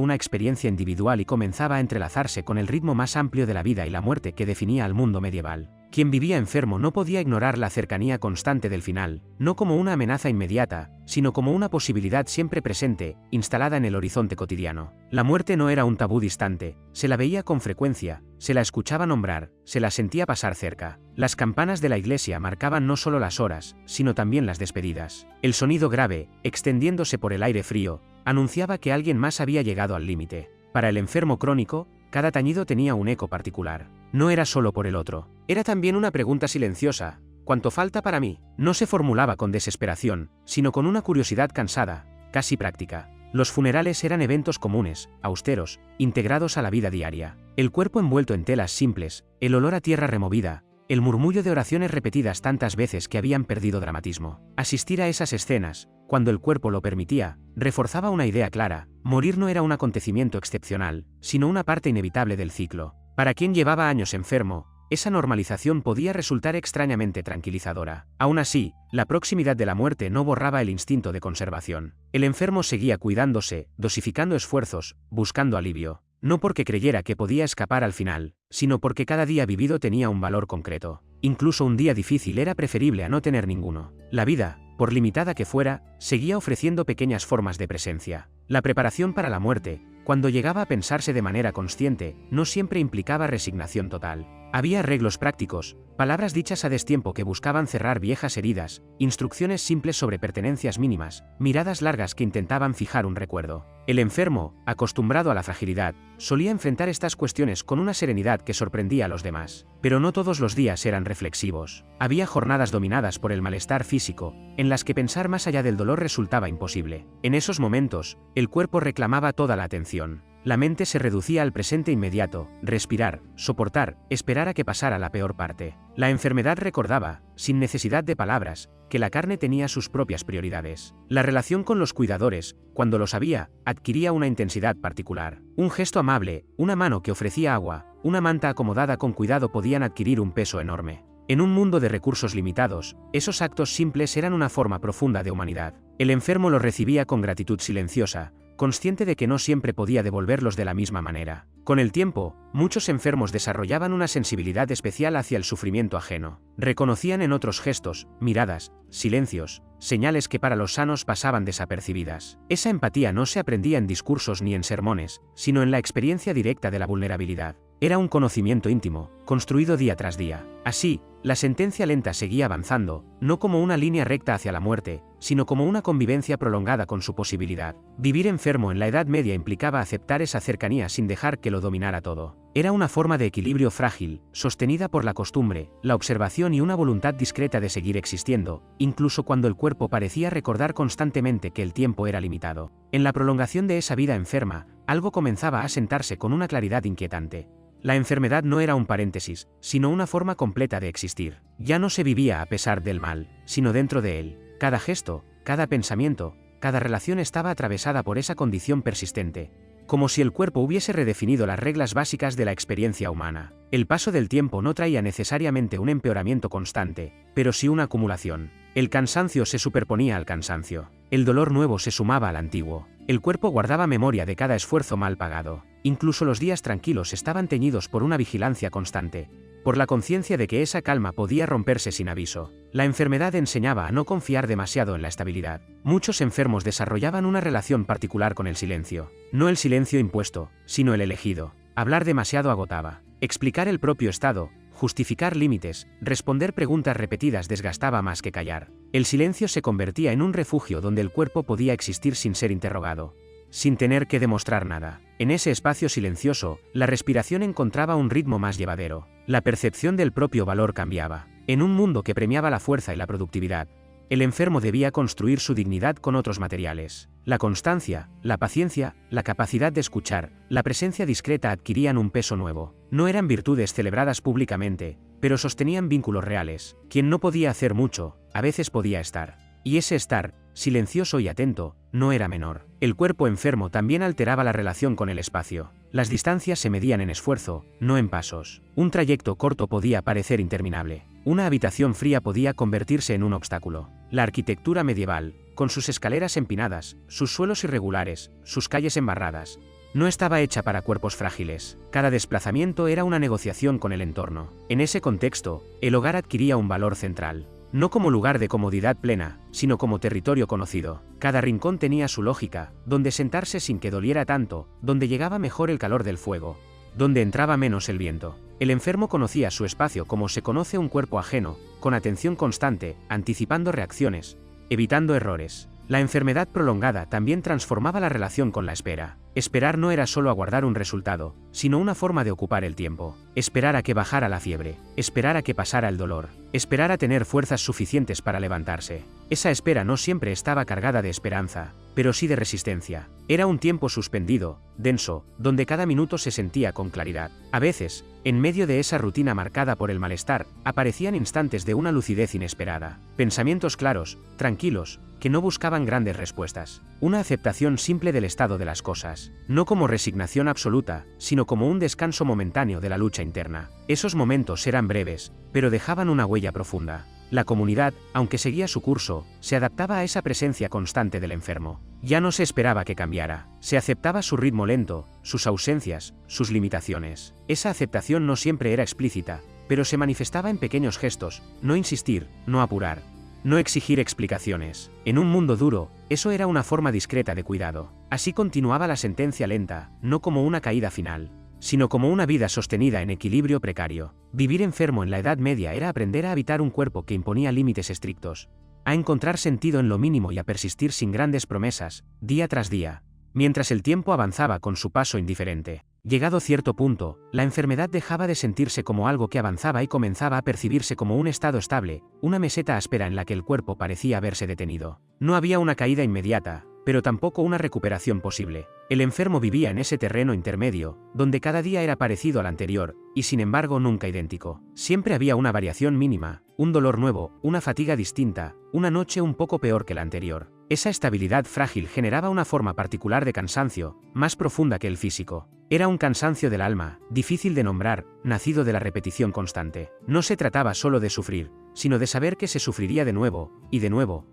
una experiencia individual y comenzaba a entrelazarse con el ritmo más amplio de la vida y la muerte que definía al mundo medieval. Quien vivía enfermo no podía ignorar la cercanía constante del final, no como una amenaza inmediata, sino como una posibilidad siempre presente, instalada en el horizonte cotidiano. La muerte no era un tabú distante, se la veía con frecuencia, se la escuchaba nombrar, se la sentía pasar cerca. Las campanas de la iglesia marcaban no solo las horas, sino también las despedidas. El sonido grave, extendiéndose por el aire frío, anunciaba que alguien más había llegado al límite. Para el enfermo crónico, cada tañido tenía un eco particular. No era solo por el otro. Era también una pregunta silenciosa. ¿Cuánto falta para mí? No se formulaba con desesperación, sino con una curiosidad cansada, casi práctica. Los funerales eran eventos comunes, austeros, integrados a la vida diaria. El cuerpo envuelto en telas simples, el olor a tierra removida, el murmullo de oraciones repetidas tantas veces que habían perdido dramatismo. Asistir a esas escenas, cuando el cuerpo lo permitía, reforzaba una idea clara: morir no era un acontecimiento excepcional, sino una parte inevitable del ciclo. Para quien llevaba años enfermo, esa normalización podía resultar extrañamente tranquilizadora. Aún así, la proximidad de la muerte no borraba el instinto de conservación. El enfermo seguía cuidándose, dosificando esfuerzos, buscando alivio. No porque creyera que podía escapar al final, sino porque cada día vivido tenía un valor concreto. Incluso un día difícil era preferible a no tener ninguno. La vida, por limitada que fuera, seguía ofreciendo pequeñas formas de presencia. La preparación para la muerte, cuando llegaba a pensarse de manera consciente, no siempre implicaba resignación total. Había arreglos prácticos, palabras dichas a destiempo que buscaban cerrar viejas heridas, instrucciones simples sobre pertenencias mínimas, miradas largas que intentaban fijar un recuerdo. El enfermo, acostumbrado a la fragilidad, solía enfrentar estas cuestiones con una serenidad que sorprendía a los demás. Pero no todos los días eran reflexivos. Había jornadas dominadas por el malestar físico, en las que pensar más allá del dolor resultaba imposible. En esos momentos, el cuerpo reclamaba toda la atención. La mente se reducía al presente inmediato: respirar, soportar, esperar a que pasara la peor parte. La enfermedad recordaba, sin necesidad de palabras, que la carne tenía sus propias prioridades. La relación con los cuidadores, cuando los había, adquiría una intensidad particular. Un gesto amable, una mano que ofrecía agua, una manta acomodada con cuidado podían adquirir un peso enorme. En un mundo de recursos limitados, esos actos simples eran una forma profunda de humanidad. El enfermo los recibía con gratitud silenciosa, consciente de que no siempre podía devolverlos de la misma manera. Con el tiempo, muchos enfermos desarrollaban una sensibilidad especial hacia el sufrimiento ajeno. Reconocían en otros gestos, miradas, silencios, señales que para los sanos pasaban desapercibidas. Esa empatía no se aprendía en discursos ni en sermones, sino en la experiencia directa de la vulnerabilidad. Era un conocimiento íntimo, construido día tras día. Así, la sentencia lenta seguía avanzando, no como una línea recta hacia la muerte, sino como una convivencia prolongada con su posibilidad. Vivir enfermo en la Edad Media implicaba aceptar esa cercanía sin dejar que lo dominara todo. Era una forma de equilibrio frágil, sostenida por la costumbre, la observación y una voluntad discreta de seguir existiendo, incluso cuando el cuerpo parecía recordar constantemente que el tiempo era limitado. En la prolongación de esa vida enferma, algo comenzaba a sentarse con una claridad inquietante. La enfermedad no era un paréntesis, sino una forma completa de existir. Ya no se vivía a pesar del mal, sino dentro de él. Cada gesto, cada pensamiento, cada relación estaba atravesada por esa condición persistente, como si el cuerpo hubiese redefinido las reglas básicas de la experiencia humana. El paso del tiempo no traía necesariamente un empeoramiento constante, pero sí una acumulación. El cansancio se superponía al cansancio. El dolor nuevo se sumaba al antiguo. El cuerpo guardaba memoria de cada esfuerzo mal pagado. Incluso los días tranquilos estaban teñidos por una vigilancia constante, por la conciencia de que esa calma podía romperse sin aviso. La enfermedad enseñaba a no confiar demasiado en la estabilidad. Muchos enfermos desarrollaban una relación particular con el silencio. No el silencio impuesto, sino el elegido. Hablar demasiado agotaba. Explicar el propio estado, justificar límites, responder preguntas repetidas desgastaba más que callar. El silencio se convertía en un refugio donde el cuerpo podía existir sin ser interrogado. sin tener que demostrar nada. En ese espacio silencioso, la respiración encontraba un ritmo más llevadero. La percepción del propio valor cambiaba. En un mundo que premiaba la fuerza y la productividad, el enfermo debía construir su dignidad con otros materiales. La constancia, la paciencia, la capacidad de escuchar, la presencia discreta adquirían un peso nuevo. No eran virtudes celebradas públicamente, pero sostenían vínculos reales. Quien no podía hacer mucho, a veces podía estar. Y ese estar, silencioso y atento, no era menor. El cuerpo enfermo también alteraba la relación con el espacio. Las distancias se medían en esfuerzo, no en pasos. Un trayecto corto podía parecer interminable. Una habitación fría podía convertirse en un obstáculo. La arquitectura medieval, con sus escaleras empinadas, sus suelos irregulares, sus calles embarradas, no estaba hecha para cuerpos frágiles. Cada desplazamiento era una negociación con el entorno. En ese contexto, el hogar adquiría un valor central. No como lugar de comodidad plena, sino como territorio conocido. Cada rincón tenía su lógica, donde sentarse sin que doliera tanto, donde llegaba mejor el calor del fuego, donde entraba menos el viento. El enfermo conocía su espacio como se conoce un cuerpo ajeno, con atención constante, anticipando reacciones, evitando errores. La enfermedad prolongada también transformaba la relación con la espera. Esperar no era solo aguardar un resultado, sino una forma de ocupar el tiempo. Esperar a que bajara la fiebre, esperar a que pasara el dolor, esperar a tener fuerzas suficientes para levantarse. Esa espera no siempre estaba cargada de esperanza, pero sí de resistencia. Era un tiempo suspendido, denso, donde cada minuto se sentía con claridad. A veces, en medio de esa rutina marcada por el malestar, aparecían instantes de una lucidez inesperada. Pensamientos claros, tranquilos, que no buscaban grandes respuestas. Una aceptación simple del estado de las cosas, no como resignación absoluta, sino como un descanso momentáneo de la lucha interna. Esos momentos eran breves, pero dejaban una huella profunda. La comunidad, aunque seguía su curso, se adaptaba a esa presencia constante del enfermo. Ya no se esperaba que cambiara, se aceptaba su ritmo lento, sus ausencias, sus limitaciones. Esa aceptación no siempre era explícita, pero se manifestaba en pequeños gestos: no insistir, no apurar, no exigir explicaciones. En un mundo duro, eso era una forma discreta de cuidado. Así continuaba la sentencia lenta, no como una caída final, sino como una vida sostenida en equilibrio precario. Vivir enfermo en la Edad Media era aprender a habitar un cuerpo que imponía límites estrictos, a encontrar sentido en lo mínimo y a persistir sin grandes promesas, día tras día, mientras el tiempo avanzaba con su paso indiferente. Llegado cierto punto, la enfermedad dejaba de sentirse como algo que avanzaba y comenzaba a percibirse como un estado estable, una meseta áspera en la que el cuerpo parecía haberse detenido. No había una caída inmediata, pero tampoco una recuperación posible. El enfermo vivía en ese terreno intermedio, donde cada día era parecido al anterior, y sin embargo nunca idéntico. Siempre había una variación mínima, un dolor nuevo, una fatiga distinta, una noche un poco peor que la anterior. Esa estabilidad frágil generaba una forma particular de cansancio, más profunda que el físico. Era un cansancio del alma, difícil de nombrar, nacido de la repetición constante. No se trataba solo de sufrir, sino de saber que se sufriría de nuevo,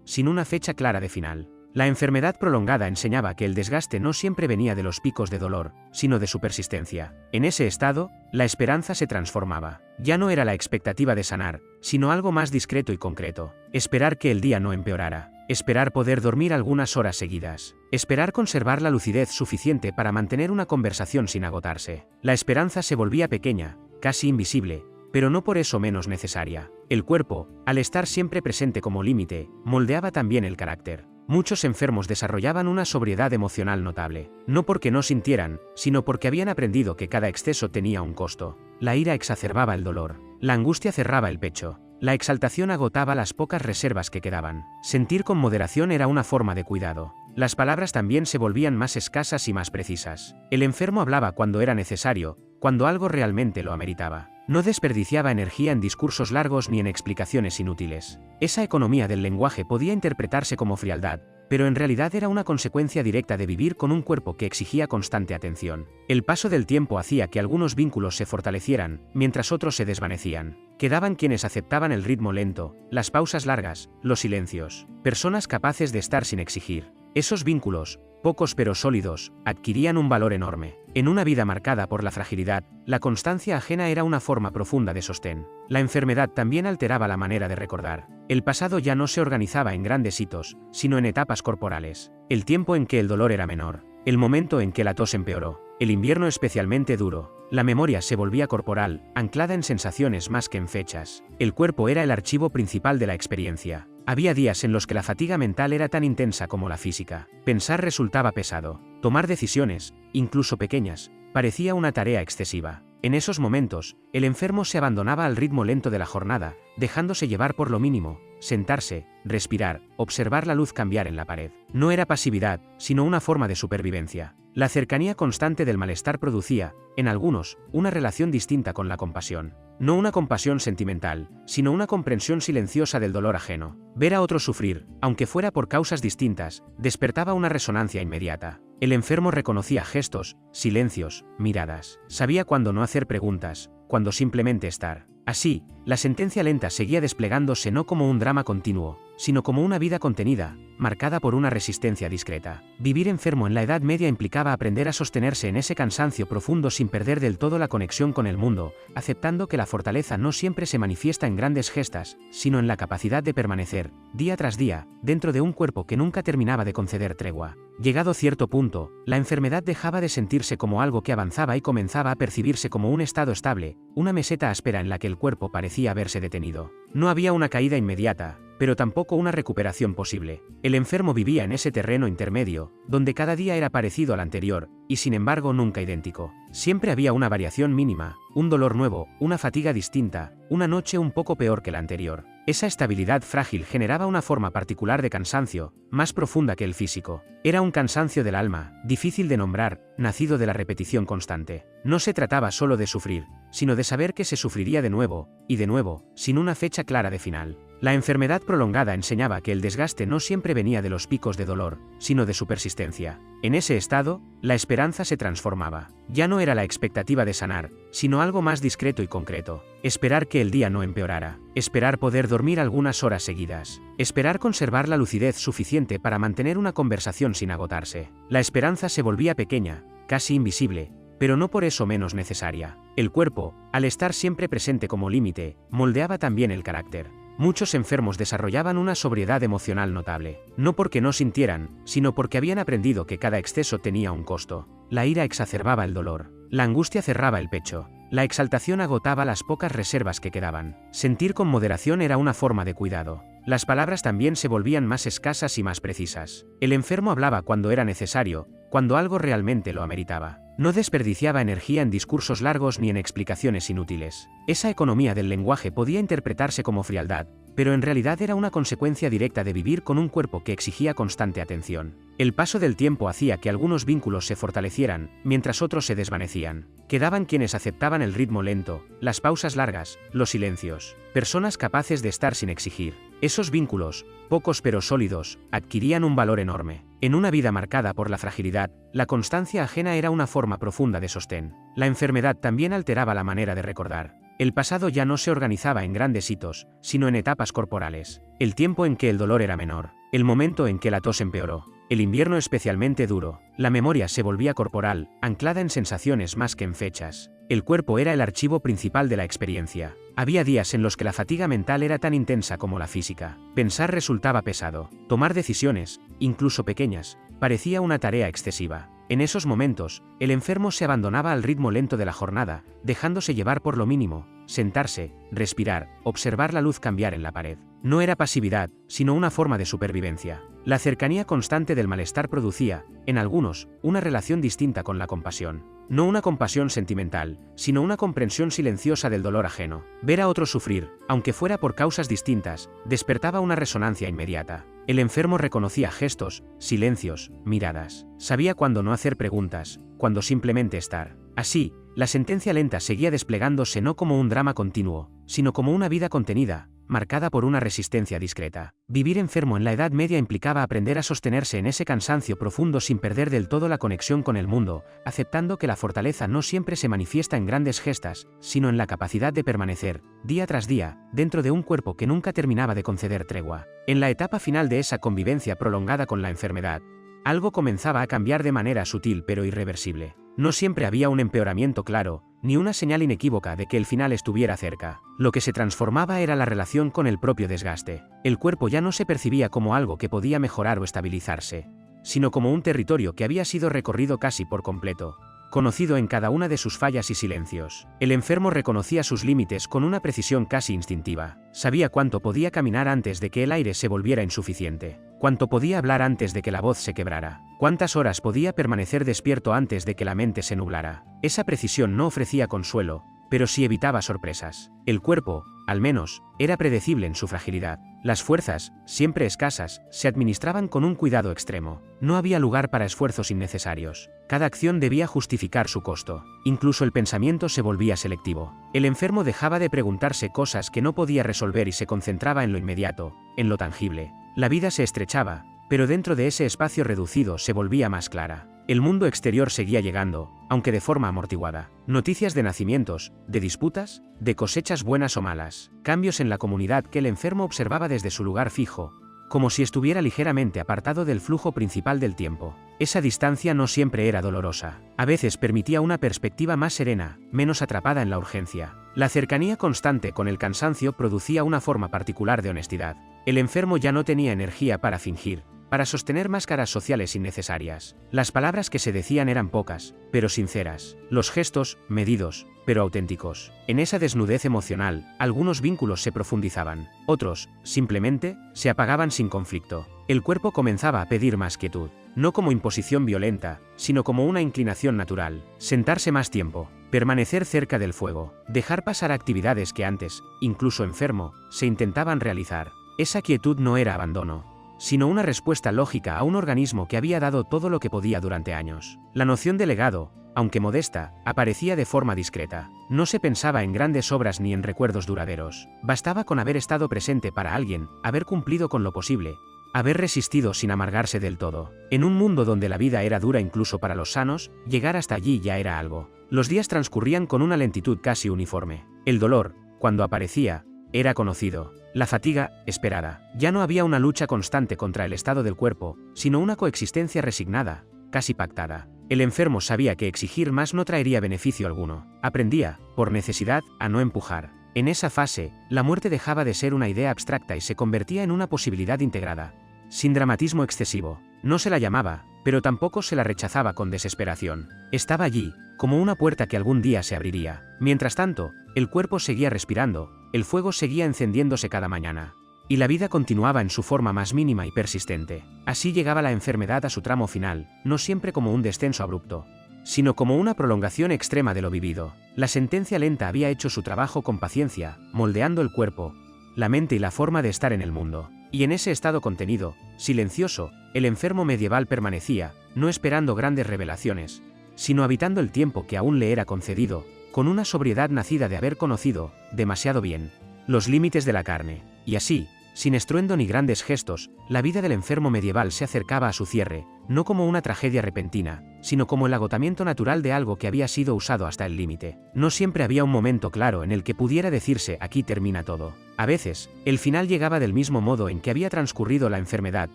sin una fecha clara de final. La enfermedad prolongada enseñaba que el desgaste no siempre venía de los picos de dolor, sino de su persistencia. En ese estado, la esperanza se transformaba. Ya no era la expectativa de sanar, sino algo más discreto y concreto. Esperar que el día no empeorara. Esperar poder dormir algunas horas seguidas. Esperar conservar la lucidez suficiente para mantener una conversación sin agotarse. La esperanza se volvía pequeña, casi invisible, pero no por eso menos necesaria. El cuerpo, al estar siempre presente como límite, moldeaba también el carácter. Muchos enfermos desarrollaban una sobriedad emocional notable, no porque no sintieran, sino porque habían aprendido que cada exceso tenía un costo. La ira exacerbaba el dolor, la angustia cerraba el pecho, la exaltación agotaba las pocas reservas que quedaban. Sentir con moderación era una forma de cuidado. Las palabras también se volvían más escasas y más precisas. El enfermo hablaba cuando era necesario, cuando algo realmente lo ameritaba. No desperdiciaba energía en discursos largos ni en explicaciones inútiles. Esa economía del lenguaje podía interpretarse como frialdad, pero en realidad era una consecuencia directa de vivir con un cuerpo que exigía constante atención. El paso del tiempo hacía que algunos vínculos se fortalecieran, mientras otros se desvanecían. Quedaban quienes aceptaban el ritmo lento, las pausas largas, los silencios. Personas capaces de estar sin exigir. Esos vínculos, pocos pero sólidos, adquirían un valor enorme. En una vida marcada por la fragilidad, la constancia ajena era una forma profunda de sostén. La enfermedad también alteraba la manera de recordar. El pasado ya no se organizaba en grandes hitos, sino en etapas corporales. El tiempo en que el dolor era menor, el momento en que la tos empeoró, el invierno especialmente duro. La memoria se volvía corporal, anclada en sensaciones más que en fechas. El cuerpo era el archivo principal de la experiencia. Había días en los que la fatiga mental era tan intensa como la física. Pensar resultaba pesado. Tomar decisiones, incluso pequeñas, parecía una tarea excesiva. En esos momentos, el enfermo se abandonaba al ritmo lento de la jornada, dejándose llevar por lo mínimo, sentarse, respirar, observar la luz cambiar en la pared. No era pasividad, sino una forma de supervivencia. La cercanía constante del malestar producía, en algunos, una relación distinta con la compasión. No una compasión sentimental, sino una comprensión silenciosa del dolor ajeno. Ver a otro sufrir, aunque fuera por causas distintas, despertaba una resonancia inmediata. El enfermo reconocía gestos, silencios, miradas. Sabía cuándo no hacer preguntas, cuándo simplemente estar. Así, la sentencia lenta seguía desplegándose no como un drama continuo, sino como una vida contenida, marcada por una resistencia discreta. Vivir enfermo en la Edad Media implicaba aprender a sostenerse en ese cansancio profundo sin perder del todo la conexión con el mundo, aceptando que la fortaleza no siempre se manifiesta en grandes gestas, sino en la capacidad de permanecer, día tras día, dentro de un cuerpo que nunca terminaba de conceder tregua. Llegado cierto punto, la enfermedad dejaba de sentirse como algo que avanzaba y comenzaba a percibirse como un estado estable, una meseta áspera en la que el cuerpo parecía haberse detenido. No había una caída inmediata, pero tampoco una recuperación posible. El enfermo vivía en ese terreno intermedio, donde cada día era parecido al anterior, y sin embargo nunca idéntico. Siempre había una variación mínima, un dolor nuevo, una fatiga distinta, una noche un poco peor que la anterior. Esa estabilidad frágil generaba una forma particular de cansancio, más profunda que el físico. Era un cansancio del alma, difícil de nombrar, nacido de la repetición constante. No se trataba solo de sufrir, sino de saber que se sufriría de nuevo, y de nuevo, sin una fecha clara de final. La enfermedad prolongada enseñaba que el desgaste no siempre venía de los picos de dolor, sino de su persistencia. En ese estado, la esperanza se transformaba. Ya no era la expectativa de sanar, sino algo más discreto y concreto. Esperar que el día no empeorara. Esperar poder dormir algunas horas seguidas. Esperar conservar la lucidez suficiente para mantener una conversación sin agotarse. La esperanza se volvía pequeña, casi invisible, pero no por eso menos necesaria. El cuerpo, al estar siempre presente como límite, moldeaba también el carácter. Muchos enfermos desarrollaban una sobriedad emocional notable, no porque no sintieran, sino porque habían aprendido que cada exceso tenía un costo. La ira exacerbaba el dolor, la angustia cerraba el pecho, la exaltación agotaba las pocas reservas que quedaban. Sentir con moderación era una forma de cuidado. Las palabras también se volvían más escasas y más precisas. El enfermo hablaba cuando era necesario, cuando algo realmente lo ameritaba. No desperdiciaba energía en discursos largos ni en explicaciones inútiles. Esa economía del lenguaje podía interpretarse como frialdad, pero en realidad era una consecuencia directa de vivir con un cuerpo que exigía constante atención. El paso del tiempo hacía que algunos vínculos se fortalecieran, mientras otros se desvanecían. Quedaban quienes aceptaban el ritmo lento, las pausas largas, los silencios. Personas capaces de estar sin exigir. Esos vínculos, pocos pero sólidos, adquirían un valor enorme. En una vida marcada por la fragilidad, la constancia ajena era una forma profunda de sostén. La enfermedad también alteraba la manera de recordar. El pasado ya no se organizaba en grandes hitos, sino en etapas corporales. El tiempo en que el dolor era menor, el momento en que la tos empeoró, el invierno especialmente duro. La memoria se volvía corporal, anclada en sensaciones más que en fechas. El cuerpo era el archivo principal de la experiencia. Había días en los que la fatiga mental era tan intensa como la física. Pensar resultaba pesado. Tomar decisiones, incluso pequeñas, parecía una tarea excesiva. En esos momentos, el enfermo se abandonaba al ritmo lento de la jornada, dejándose llevar por lo mínimo, sentarse, respirar, observar la luz cambiar en la pared. No era pasividad, sino una forma de supervivencia. La cercanía constante del malestar producía, en algunos, una relación distinta con la compasión. No una compasión sentimental, sino una comprensión silenciosa del dolor ajeno. Ver a otro sufrir, aunque fuera por causas distintas, despertaba una resonancia inmediata. El enfermo reconocía gestos, silencios, miradas. Sabía cuándo no hacer preguntas, cuándo simplemente estar. Así, la sentencia lenta seguía desplegándose no como un drama continuo, sino como una vida contenida, marcada por una resistencia discreta. Vivir enfermo en la Edad Media implicaba aprender a sostenerse en ese cansancio profundo sin perder del todo la conexión con el mundo, aceptando que la fortaleza no siempre se manifiesta en grandes gestas, sino en la capacidad de permanecer, día tras día, dentro de un cuerpo que nunca terminaba de conceder tregua. En la etapa final de esa convivencia prolongada con la enfermedad, algo comenzaba a cambiar de manera sutil pero irreversible. No siempre había un empeoramiento claro, ni una señal inequívoca de que el final estuviera cerca. Lo que se transformaba era la relación con el propio desgaste. El cuerpo ya no se percibía como algo que podía mejorar o estabilizarse, sino como un territorio que había sido recorrido casi por completo. conocido en cada una de sus fallas y silencios. El enfermo reconocía sus límites con una precisión casi instintiva. Sabía cuánto podía caminar antes de que el aire se volviera insuficiente, cuánto podía hablar antes de que la voz se quebrara, cuántas horas podía permanecer despierto antes de que la mente se nublara. Esa precisión no ofrecía consuelo, pero sí evitaba sorpresas. El cuerpo, al menos, era predecible en su fragilidad. Las fuerzas, siempre escasas, se administraban con un cuidado extremo. No había lugar para esfuerzos innecesarios. Cada acción debía justificar su costo. Incluso el pensamiento se volvía selectivo. El enfermo dejaba de preguntarse cosas que no podía resolver y se concentraba en lo inmediato, en lo tangible. La vida se estrechaba, pero dentro de ese espacio reducido se volvía más clara. El mundo exterior seguía llegando, aunque de forma amortiguada. Noticias de nacimientos, de disputas, de cosechas buenas o malas, cambios en la comunidad que el enfermo observaba desde su lugar fijo, como si estuviera ligeramente apartado del flujo principal del tiempo. Esa distancia no siempre era dolorosa. A veces permitía una perspectiva más serena, menos atrapada en la urgencia. La cercanía constante con el cansancio producía una forma particular de honestidad. El enfermo ya no tenía energía para fingir, para sostener máscaras sociales innecesarias. Las palabras que se decían eran pocas, pero sinceras. Los gestos, medidos, pero auténticos. En esa desnudez emocional, algunos vínculos se profundizaban. Otros, simplemente, se apagaban sin conflicto. El cuerpo comenzaba a pedir más quietud. No como imposición violenta, sino como una inclinación natural. Sentarse más tiempo. Permanecer cerca del fuego. Dejar pasar actividades que antes, incluso enfermo, se intentaban realizar. Esa quietud no era abandono, sino una respuesta lógica a un organismo que había dado todo lo que podía durante años. La noción de legado, aunque modesta, aparecía de forma discreta. No se pensaba en grandes obras ni en recuerdos duraderos. Bastaba con haber estado presente para alguien, haber cumplido con lo posible, haber resistido sin amargarse del todo. En un mundo donde la vida era dura incluso para los sanos, llegar hasta allí ya era algo. Los días transcurrían con una lentitud casi uniforme. El dolor, cuando aparecía, era conocido. La fatiga, esperada. Ya no había una lucha constante contra el estado del cuerpo, sino una coexistencia resignada, casi pactada. El enfermo sabía que exigir más no traería beneficio alguno. Aprendía, por necesidad, a no empujar. En esa fase, la muerte dejaba de ser una idea abstracta y se convertía en una posibilidad integrada. Sin dramatismo excesivo. No se la llamaba, pero tampoco se la rechazaba con desesperación. Estaba allí, como una puerta que algún día se abriría. Mientras tanto, el cuerpo seguía respirando, el fuego seguía encendiéndose cada mañana. Y la vida continuaba en su forma más mínima y persistente. Así llegaba la enfermedad a su tramo final, no siempre como un descenso abrupto, sino como una prolongación extrema de lo vivido. La sentencia lenta había hecho su trabajo con paciencia, moldeando el cuerpo, la mente y la forma de estar en el mundo. Y en ese estado contenido, silencioso, el enfermo medieval permanecía, no esperando grandes revelaciones, sino habitando el tiempo que aún le era concedido, con una sobriedad nacida de haber conocido, demasiado bien, los límites de la carne. Y así, sin estruendo ni grandes gestos, la vida del enfermo medieval se acercaba a su cierre, no como una tragedia repentina, sino como el agotamiento natural de algo que había sido usado hasta el límite. No siempre había un momento claro en el que pudiera decirse aquí termina todo. A veces, el final llegaba del mismo modo en que había transcurrido la enfermedad,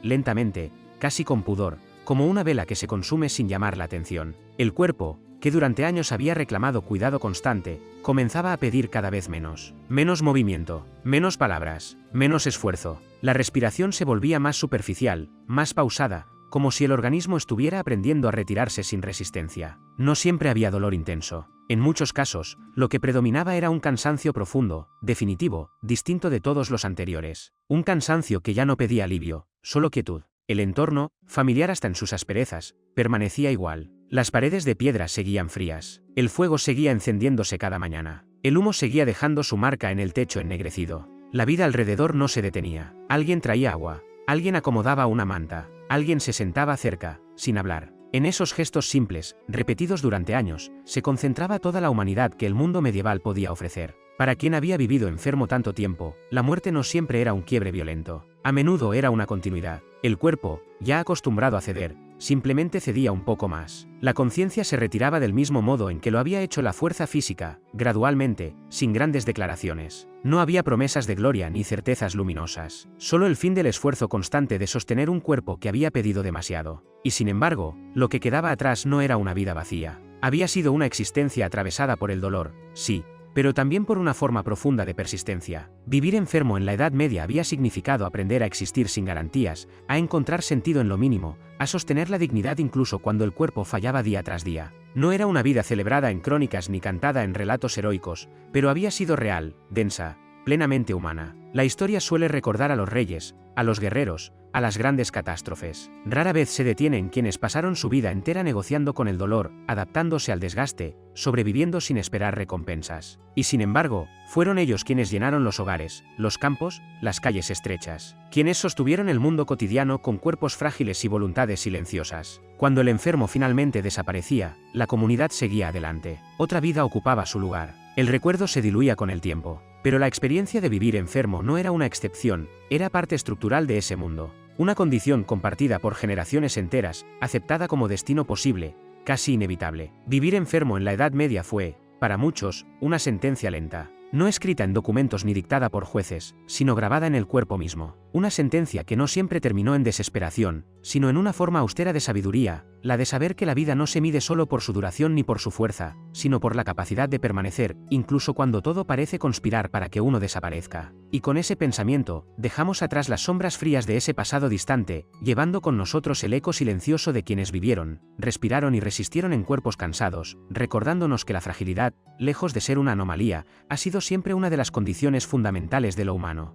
lentamente, casi con pudor, como una vela que se consume sin llamar la atención. El cuerpo, que durante años había reclamado cuidado constante, comenzaba a pedir cada vez menos. Menos movimiento, menos palabras, menos esfuerzo. La respiración se volvía más superficial, más pausada, como si el organismo estuviera aprendiendo a retirarse sin resistencia. No siempre había dolor intenso. En muchos casos, lo que predominaba era un cansancio profundo, definitivo, distinto de todos los anteriores. Un cansancio que ya no pedía alivio, solo quietud. El entorno, familiar hasta en sus asperezas, permanecía igual. Las paredes de piedra seguían frías. El fuego seguía encendiéndose cada mañana. El humo seguía dejando su marca en el techo ennegrecido. La vida alrededor no se detenía. Alguien traía agua. Alguien acomodaba una manta. Alguien se sentaba cerca, sin hablar. En esos gestos simples, repetidos durante años, se concentraba toda la humanidad que el mundo medieval podía ofrecer. Para quien había vivido enfermo tanto tiempo, la muerte no siempre era un quiebre violento. A menudo era una continuidad. El cuerpo, ya acostumbrado a ceder, simplemente cedía un poco más. La conciencia se retiraba del mismo modo en que lo había hecho la fuerza física, gradualmente, sin grandes declaraciones. No había promesas de gloria ni certezas luminosas. Solo el fin del esfuerzo constante de sostener un cuerpo que había pedido demasiado. Y sin embargo, lo que quedaba atrás no era una vida vacía. Había sido una existencia atravesada por el dolor, sí, pero también por una forma profunda de persistencia. Vivir enfermo en la Edad Media había significado aprender a existir sin garantías, a encontrar sentido en lo mínimo, a sostener la dignidad incluso cuando el cuerpo fallaba día tras día. No era una vida celebrada en crónicas ni cantada en relatos heroicos, pero había sido real, densa, plenamente humana. La historia suele recordar a los reyes, a los guerreros, a las grandes catástrofes. Rara vez se detiene en quienes pasaron su vida entera negociando con el dolor, adaptándose al desgaste, sobreviviendo sin esperar recompensas. Y sin embargo, fueron ellos quienes llenaron los hogares, los campos, las calles estrechas, quienes sostuvieron el mundo cotidiano con cuerpos frágiles y voluntades silenciosas. Cuando el enfermo finalmente desaparecía, la comunidad seguía adelante. Otra vida ocupaba su lugar. El recuerdo se diluía con el tiempo. Pero la experiencia de vivir enfermo no era una excepción, era parte estructural de ese mundo. Una condición compartida por generaciones enteras, aceptada como destino posible, casi inevitable. Vivir enfermo en la Edad Media fue, para muchos, una sentencia lenta. No escrita en documentos ni dictada por jueces, sino grabada en el cuerpo mismo. Una sentencia que no siempre terminó en desesperación, sino en una forma austera de sabiduría, la de saber que la vida no se mide solo por su duración ni por su fuerza, sino por la capacidad de permanecer, incluso cuando todo parece conspirar para que uno desaparezca. Y con ese pensamiento, dejamos atrás las sombras frías de ese pasado distante, llevando con nosotros el eco silencioso de quienes vivieron, respiraron y resistieron en cuerpos cansados, recordándonos que la fragilidad, lejos de ser una anomalía, ha sido siempre una de las condiciones fundamentales de lo humano.